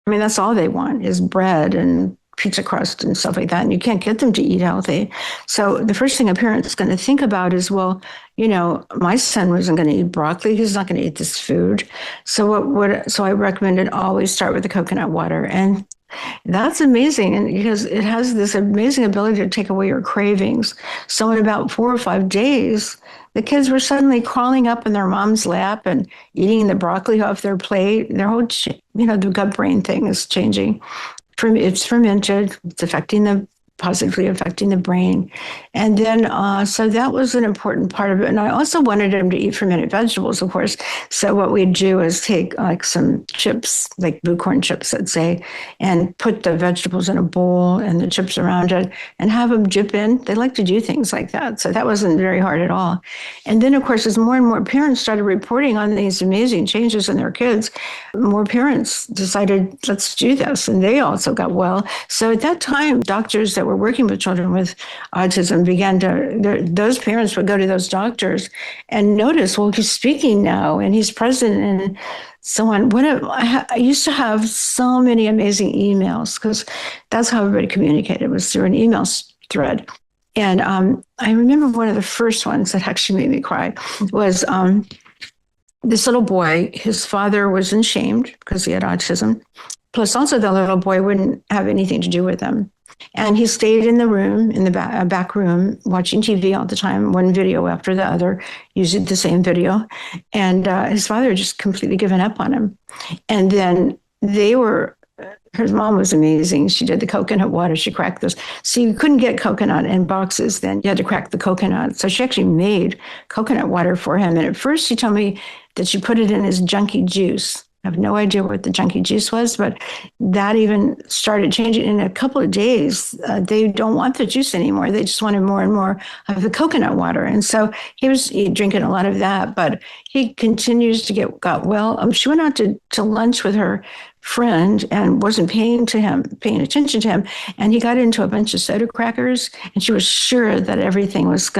I mean, that's all they want is bread and pizza crust and stuff like that. And you can't get them to eat healthy. So the first thing a parent's going to think about is, well, my son wasn't going to eat broccoli. He's not going to eat this food. So so I recommended always start with the coconut water. And that's amazing. And because it has this amazing ability to take away your cravings. So in about 4 or 5 days, the kids were suddenly crawling up in their mom's lap and eating the broccoli off their plate. Their whole, the gut brain thing is changing. It's fermented. It's positively affecting the brain. And then, so that was an important part of it. And I also wanted them to eat fermented vegetables, of course. So what we'd do is take like some chips, like blue corn chips, let's say, and put the vegetables in a bowl and the chips around it and have them dip in. They like to do things like that. So that wasn't very hard at all. And then, of course, as more and more parents started reporting on these amazing changes in their kids, more parents decided, let's do this. And they also got well. So at that time, doctors that were working with children with autism those parents would go to those doctors and notice, well, he's speaking now and he's present and so on. I used to have so many amazing emails because that's how everybody communicated, was through an email thread. And I remember one of the first ones that actually made me cry was this little boy. His father was ashamed because he had autism. Plus also the little boy wouldn't have anything to do with him. And he stayed in the room, in the back room, watching TV all the time, one video after the other, using the same video. And his father had just completely given up on him. And then her mom was amazing. She did the coconut water. She cracked this. So you couldn't get coconut in boxes then. You had to crack the coconut. So she actually made coconut water for him. And at first she told me that she put it in his junky juice. I have no idea what the junkie juice was, but that even started changing. In a couple of days, they don't want the juice anymore. They just wanted more and more of the coconut water. And so he was drinking a lot of that, but he continues to got well. She went out to lunch with her friend and wasn't paying attention to him. And he got into a bunch of soda crackers, and she was sure that everything was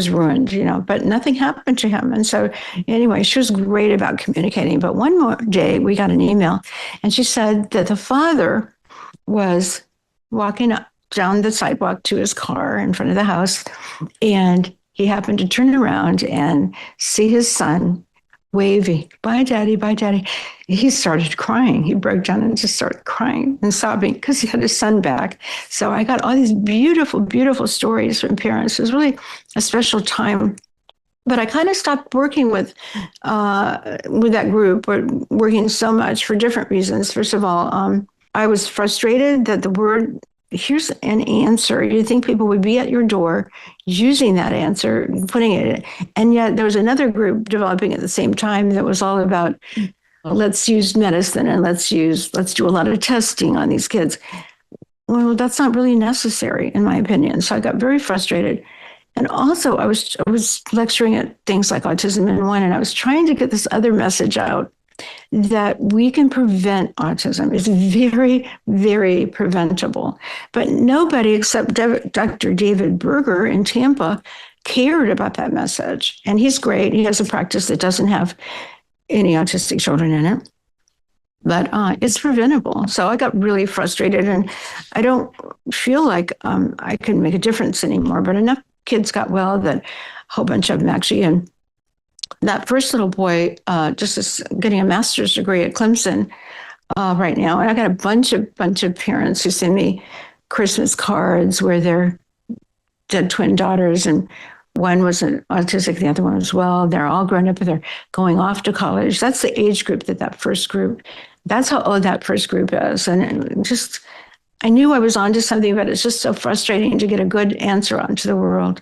ruined, but nothing happened to him. And so anyway, she was great about communicating. But one more day we got an email, and she said that the father was walking up down the sidewalk to his car in front of the house, and he happened to turn around and see his son waving, "Bye, Daddy, bye, Daddy." He started crying. He broke down and just started crying and sobbing because he had his son back. So I got all these beautiful, beautiful stories from parents. It was really a special time. But I kind of stopped working with that group, or working so much for different reasons. First of all, I was frustrated that the word, here's an answer. You'd think people would be at your door using that answer, putting it, and yet there was another group developing at the same time that was all about, let's use medicine and let's do a lot of testing on these kids. Well, that's not really necessary, in my opinion. So I got very frustrated. And also I was lecturing at things like Autism in One, and I was trying to get this other message out that we can prevent autism. It's very, very preventable. But nobody except Dr. David Berger in Tampa cared about that message. And he's great. He has a practice that doesn't have any autistic children in it, but it's preventable. So I got really frustrated, and I don't feel like I can make a difference anymore. But enough kids got well that a whole bunch of them actually, and that first little boy just is getting a master's degree at Clemson right now. And I got a bunch of parents who send me Christmas cards where their dead twin daughters, and one was an autistic, the other one as well. They're all grown up, and they're going off to college. That's the age group that's how old that first group is. And I knew I was onto something, but it's just so frustrating to get a good answer onto the world.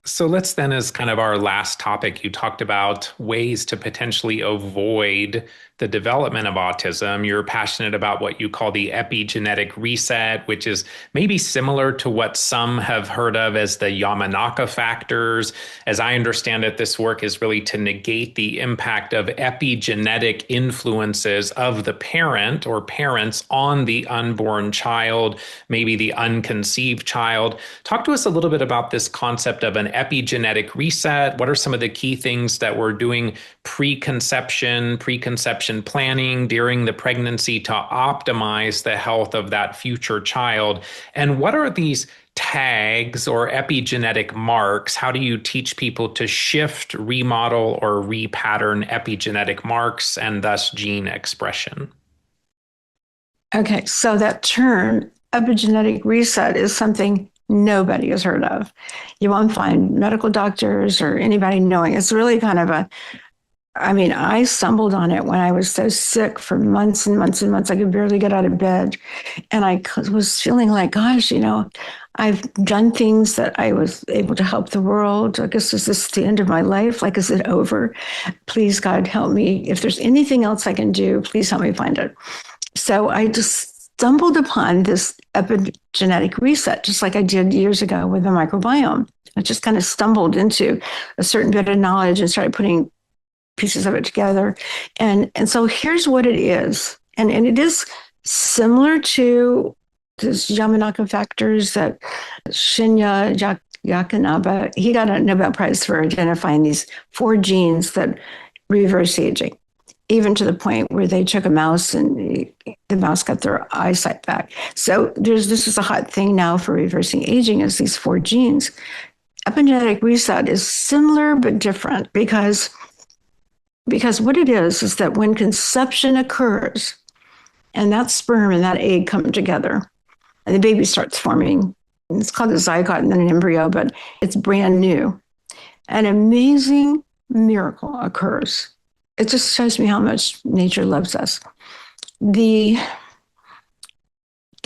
So let's then, as kind of our last topic, you talked about ways to potentially avoid the development of autism. You're passionate about what you call the epigenetic reset, which is maybe similar to what some have heard of as the Yamanaka factors. As I understand it, this work is really to negate the impact of epigenetic influences of the parent or parents on the unborn child, maybe the unconceived child. Talk to us a little bit about this concept of an epigenetic reset. What are some of the key things that we're doing preconception planning during the pregnancy to optimize the health of that future child? And what are these tags or epigenetic marks? How do you teach people to shift, remodel, or repattern epigenetic marks and thus gene expression? Okay, so that term, epigenetic reset, is something nobody has heard of. You won't find medical doctors or anybody knowing. It's really kind of I stumbled on it when I was so sick for months and months and months. I could barely get out of bed. And I was feeling like, gosh, I've done things that I was able to help the world. I guess, is this the end of my life? Like, is it over? Please, God, help me. If there's anything else I can do, please help me find it. So I just stumbled upon this epigenetic reset, just like I did years ago with the microbiome. I just kind of stumbled into a certain bit of knowledge and started putting pieces of it together. And so here's what it is. And it is similar to this Yamanaka factors that Shinya Yakanaba, he got a Nobel Prize for identifying these 4 genes that reverse aging, even to the point where they took a mouse and the mouse got their eyesight back. So this is a hot thing now for reversing aging, is these 4 genes. Epigenetic reset is similar but different because what it is that when conception occurs and that sperm and that egg come together and the baby starts forming, it's called a zygote and then an embryo, but it's brand new. An amazing miracle occurs. It just shows me how much nature loves us. The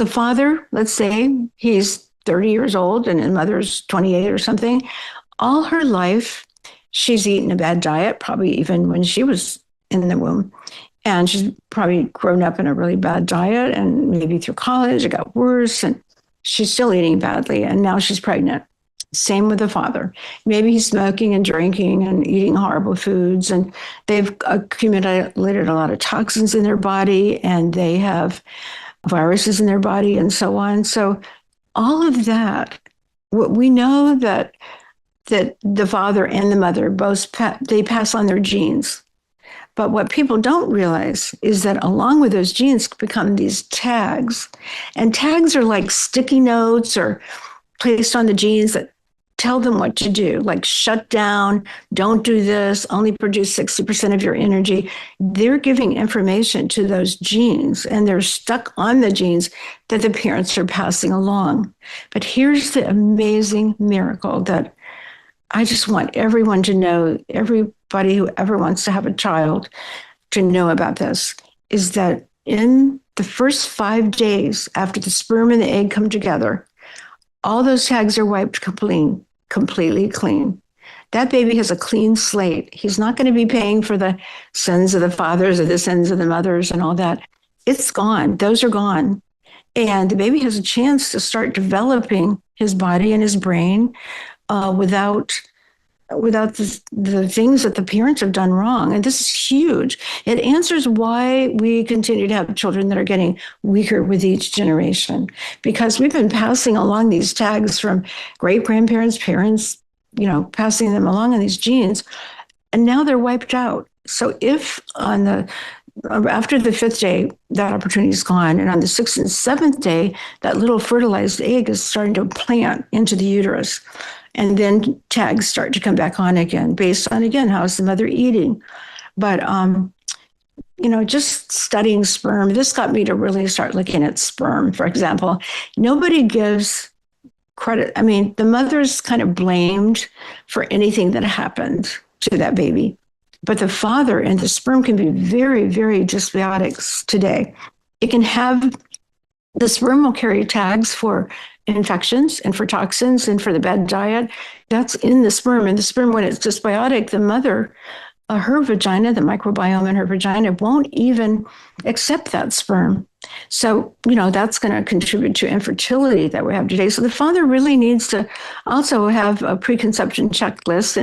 father, let's say he's 30 years old and his mother's 28 or something. All her life, she's eaten a bad diet, probably even when she was in the womb. And she's probably grown up in a really bad diet, and maybe through college it got worse, and she's still eating badly, and now she's pregnant. Same with the father. Maybe he's smoking and drinking and eating horrible foods, and they've accumulated a lot of toxins in their body, and they have viruses in their body and so on. So all of that, we know that the father and the mother both they pass on their genes. But what people don't realize is that along with those genes become these tags. And tags are like sticky notes or placed on the genes that tell them what to do, like shut down, don't do this, only produce 60% of your energy. They're giving information to those genes, and they're stuck on the genes that the parents are passing along. But here's the amazing miracle that I just want everyone to know, everybody who ever wants to have a child to know about this, is that in the first 5 days after the sperm and the egg come together, all those tags are wiped completely clean. That baby has a clean slate. He's not going to be paying for the sins of the fathers or the sins of the mothers and all that. It's gone. Those are gone. And the baby has a chance to start developing his body and his brain without the things that the parents have done wrong. And this is huge. It answers why we continue to have children that are getting weaker with each generation, because we've been passing along these tags from great-grandparents, parents, passing them along in these genes, and now they're wiped out. So if after the 5th day, that opportunity is gone, and on the 6th and 7th day, that little fertilized egg is starting to plant into the uterus. And then tags start to come back on again, based on, again, how's the mother eating. But, just studying sperm, this got me to really start looking at sperm. For example, nobody gives credit. I mean, the mother's kind of blamed for anything that happened to that baby. But the father and the sperm can be very, very dysbiotic today. The sperm will carry tags for infections and for toxins and for the bad diet. That's in the sperm. And the sperm, when it's dysbiotic, the mother, her vagina, the microbiome in her vagina won't even accept that sperm. So, that's going to contribute to infertility that we have today. So the father really needs to also have a preconception checklist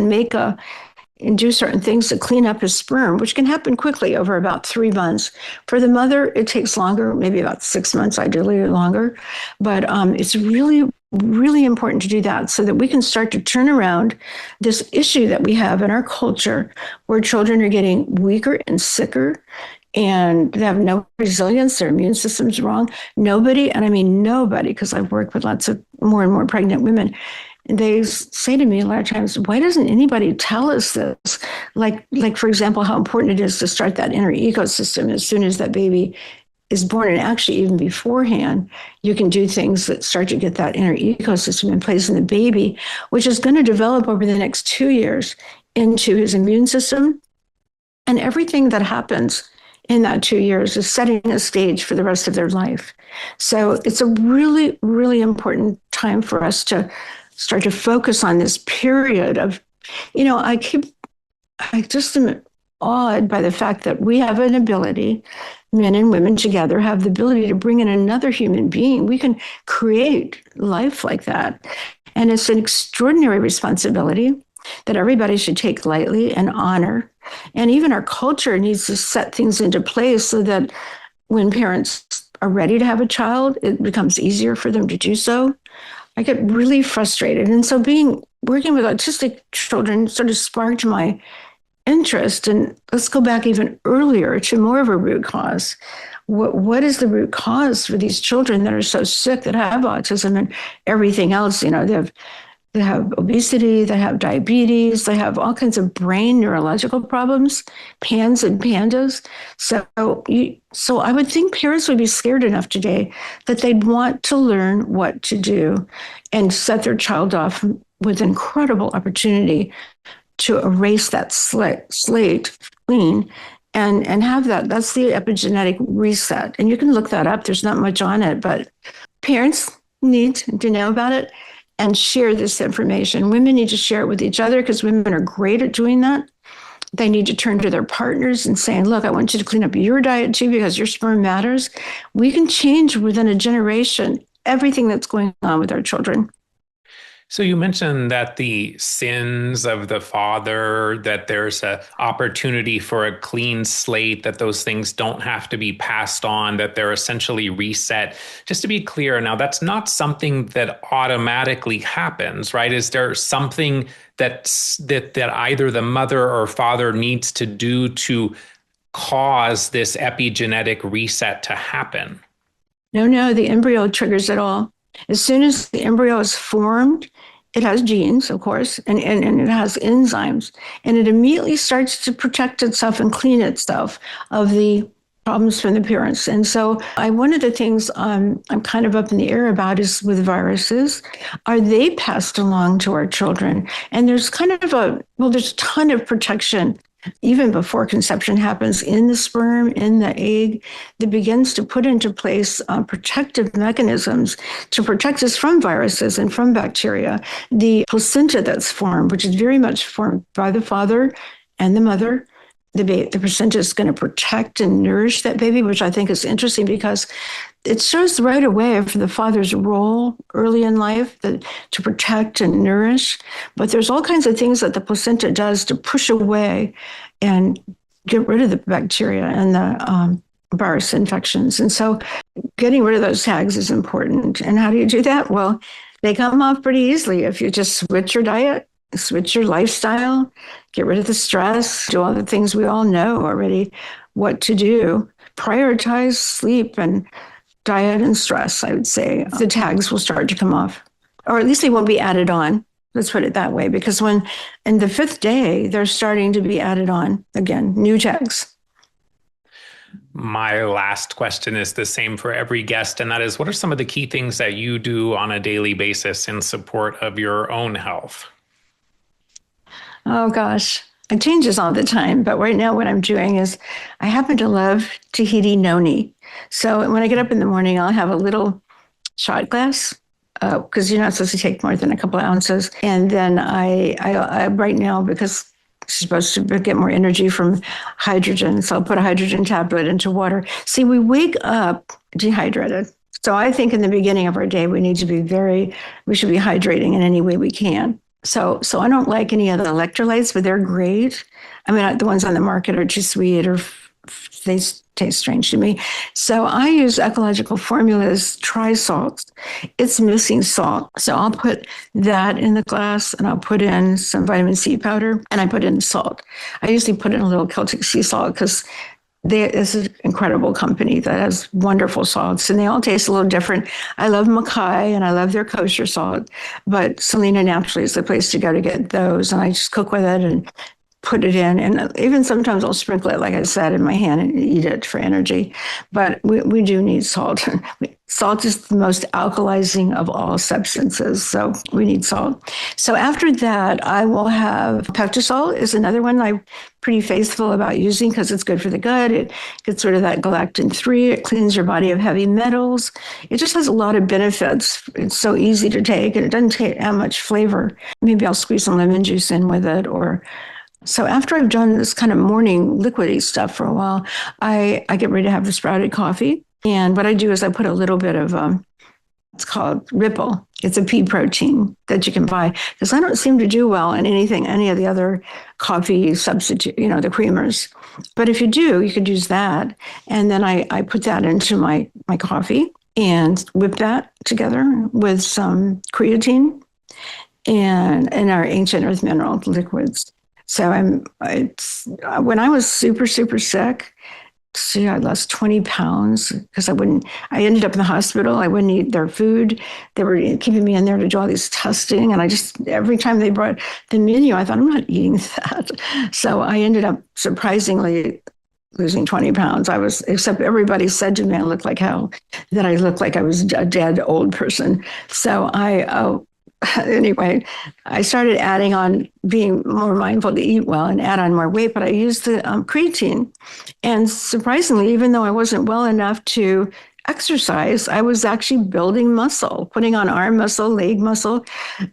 and do certain things to clean up his sperm, which can happen quickly over about 3 months. For the mother, it takes longer, maybe about 6 months, ideally or longer. But it's really, really important to do that so that we can start to turn around this issue that we have in our culture where children are getting weaker and sicker, and they have no resilience, their immune system's wrong. Nobody, and I mean nobody, because I've worked with lots of more and more pregnant women, they say to me a lot of times, why doesn't anybody tell us this? Like, for example, how important it is to start that inner ecosystem as soon as that baby is born. And actually, even beforehand, you can do things that start to get that inner ecosystem in place in the baby, which is going to develop over the next 2 years into his immune system. And everything that happens in that 2 years is setting a stage for the rest of their life. So it's a really, really important time for us to start to focus on this period of, I just am awed by the fact that we have an ability, men and women together have the ability to bring in another human being. We can create life like that. And it's an extraordinary responsibility that everybody should take lightly and honor. And even our culture needs to set things into place so that when parents are ready to have a child, it becomes easier for them to do so. I get really frustrated. And so working with autistic children sort of sparked my interest. And let's go back even earlier to more of a root cause. What is the root cause for these children that are so sick, that have autism and everything else? They have obesity, they have diabetes, they have all kinds of brain neurological problems, PANS and PANDAS. So I would think parents would be scared enough today that they'd want to learn what to do and set their child off with incredible opportunity to erase that slate clean and have that. That's the epigenetic reset. And you can look that up. There's not much on it, but parents need to know about it and share this information. Women need to share it with each other because women are great at doing that. they need to turn to their partners and saying, look, I want you to clean up your diet too because your sperm matters. We can change within a generation everything that's going on with our children. So you mentioned that the sins of the father, that there's an opportunity for a clean slate, that those things don't have to be passed on, that they're essentially reset. Just to be clear, now that's not something that automatically happens, right? Is there something that either the mother or father needs to do to cause this epigenetic reset to happen? No, the embryo triggers it all. As soon as the embryo is formed, it has genes, of course, and it has enzymes, and it immediately starts to protect itself and clean itself of the problems from the parents. And so one of the things I'm kind of up in the air about is with viruses, are they passed along to our children? And there's kind of there's a ton of protection even before conception happens in the sperm, in the egg, that begins to put into place protective mechanisms to protect us from viruses and from bacteria. The placenta that's formed, which is very much formed by the father and the mother, the placenta is going to protect and nourish that baby, which I think is interesting because it shows right away for the father's role early in life to protect and nourish. But there's all kinds of things that the placenta does to push away and get rid of the bacteria and the virus infections. And so getting rid of those tags is important. And how do you do that? Well, they come off pretty easily if you just switch your diet, switch your lifestyle, get rid of the stress, do all the things we all know already what to do. Prioritize sleep and diet and stress, I would say. The tags will start to come off, or at least they won't be added on. Let's put it that way, because when in the 5th day, they're starting to be added on again, new tags. My last question is the same for every guest, and that is, what are some of the key things that you do on a daily basis in support of your own health? Oh, gosh. It changes all the time. But right now what I'm doing is I happen to love Tahiti noni. So when I get up in the morning, I'll have a little shot glass because you're not supposed to take more than a couple of ounces. And then I right now, because she's supposed to get more energy from hydrogen, so I'll put a hydrogen tablet into water. See, we wake up dehydrated. So I think in the beginning of our day, we should be hydrating in any way we can. So I don't like any of the electrolytes, but they're great. I mean, the ones on the market are too sweet or they taste strange to me. So I use Ecological Formula's Tri-Salts. It's missing salt. So I'll put that in the glass and I'll put in some vitamin C powder and I put in salt. I usually put in a little Celtic sea salt because this is an incredible company that has wonderful salts, and they all taste a little different. I love Mackay, and I love their kosher salt, but Selena Naturally is the place to go to get those, and I just cook with it and put it in. And even sometimes I'll sprinkle it, like I said, in my hand and eat it for energy. But we do need salt. Salt is the most alkalizing of all substances, so we need salt. So after that, I will have Pectosalt is another one I'm pretty faithful about using because it's good for the gut. It gets rid of that galactin-3. It cleans your body of heavy metals. It just has a lot of benefits. It's so easy to take, and it doesn't take that much flavor. Maybe I'll squeeze some lemon juice in with it, or so after I've done this kind of morning liquidy stuff for a while, I get ready to have the sprouted coffee. And what I do is I put a little bit of, it's called Ripple. It's a pea protein that you can buy because I don't seem to do well in any of the other coffee substitute, the creamers. But if you do, you could use that. And then I put that into my coffee and whip that together with some creatine and our ancient earth mineral liquids. So when I was super, super sick, I lost 20 pounds because I ended up in the hospital. I wouldn't eat their food. They were keeping me in there to do all these testing. And every time they brought the menu, I thought, I'm not eating that. So I ended up surprisingly losing 20 pounds. Except everybody said to me, I looked like hell, that I looked like I was a dead old person. So anyway, I started adding on, being more mindful to eat well and add on more weight, but I used the creatine. And surprisingly, even though I wasn't well enough to exercise, I was actually building muscle, putting on arm muscle, leg muscle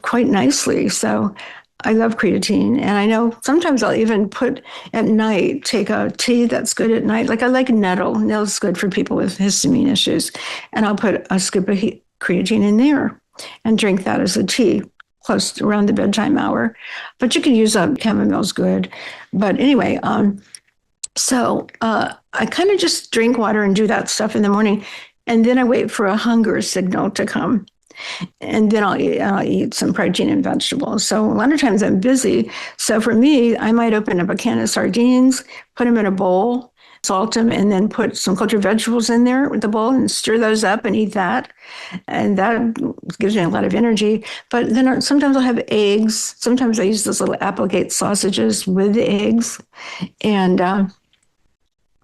quite nicely. So I love creatine. And I know sometimes I'll even take a tea that's good at night. Like I like nettle. Nettle's good for people with histamine issues. And I'll put a scoop of creatine in there and drink that as a tea close to around the bedtime hour. But you can use chamomile's good. But anyway, so I kind of just drink water and do that stuff in the morning. And then I wait for a hunger signal to come. And then I'll eat some protein and vegetables. So a lot of times I'm busy. So for me, I might open up a can of sardines, put them in a bowl, salt them, and then put some cultured vegetables in there with the bowl and stir those up and eat that. And that gives me a lot of energy. But then sometimes I'll have eggs. Sometimes I use those little ABAAHP sausages with the eggs. And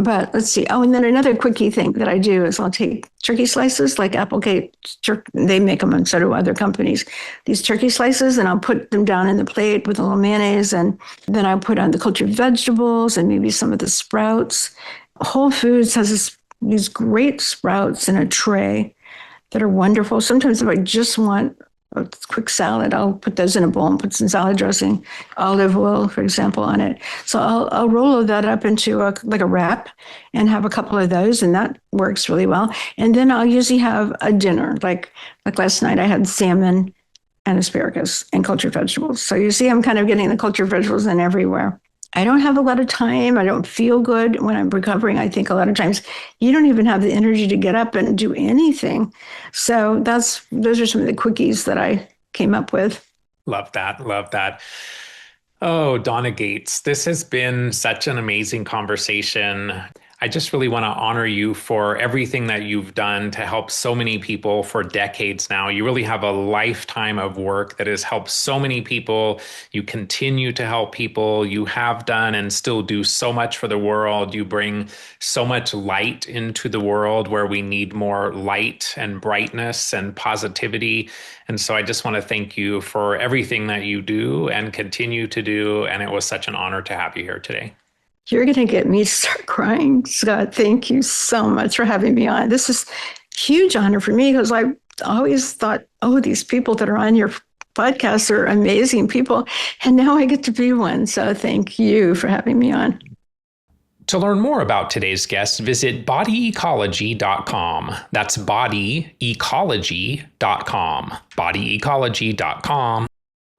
but let's see. Oh, and then another quickie thing that I do is I'll take turkey slices, like ABAAHP. They make them, and so do other companies. These turkey slices, and I'll put them down in the plate with a little mayonnaise, and then I'll put on the cultured vegetables and maybe some of the sprouts. Whole Foods has these great sprouts in a tray that are wonderful. Sometimes if I just want a quick salad, I'll put those in a bowl and put some salad dressing, olive oil, for example, on it. So I'll roll that up into a wrap and have a couple of those, and that works really well. And then I'll usually have a dinner. Like last night, I had salmon and asparagus and cultured vegetables. So you see, I'm kind of getting the cultured vegetables in everywhere. I don't have a lot of time. I don't feel good when I'm recovering. I think a lot of times you don't even have the energy to get up and do anything. So those are some of the quickies that I came up with. Love that. Love that. Oh, Donna Gates, this has been such an amazing conversation. I just really want to honor you for everything that you've done to help so many people for decades now. You really have a lifetime of work that has helped so many people. You continue to help people. You have done and still do so much for the world. You bring so much light into the world where we need more light and brightness and positivity. And so I just want to thank you for everything that you do and continue to do. And it was such an honor to have you here today. You're going to get me to start crying, Scott. Thank you so much for having me on. This is a huge honor for me because I always thought, these people that are on your podcast are amazing people. And now I get to be one. So thank you for having me on. To learn more about today's guest, visit bodyecology.com. That's bodyecology.com. Bodyecology.com.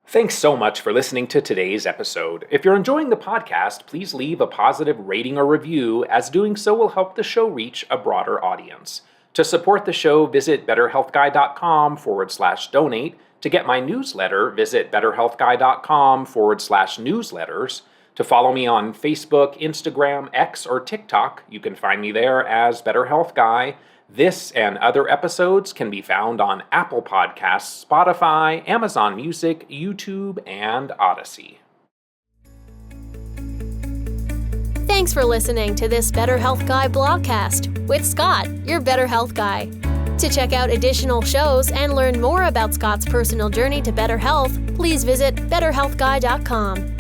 Thanks so much for listening to today's episode. If you're enjoying the podcast, please leave a positive rating or review, as doing so will help the show reach a broader audience. To support the show, visit betterhealthguy.com/donate. To get my newsletter, visit betterhealthguy.com/newsletters. To follow me on Facebook, Instagram, X, or TikTok, you can find me there as Better Health Guy. This and other episodes can be found on Apple Podcasts, Spotify, Amazon Music, YouTube, and Odyssey. Thanks for listening to this Better Health Guy blogcast with Scott, your Better Health Guy. To check out additional shows and learn more about Scott's personal journey to better health, please visit betterhealthguy.com.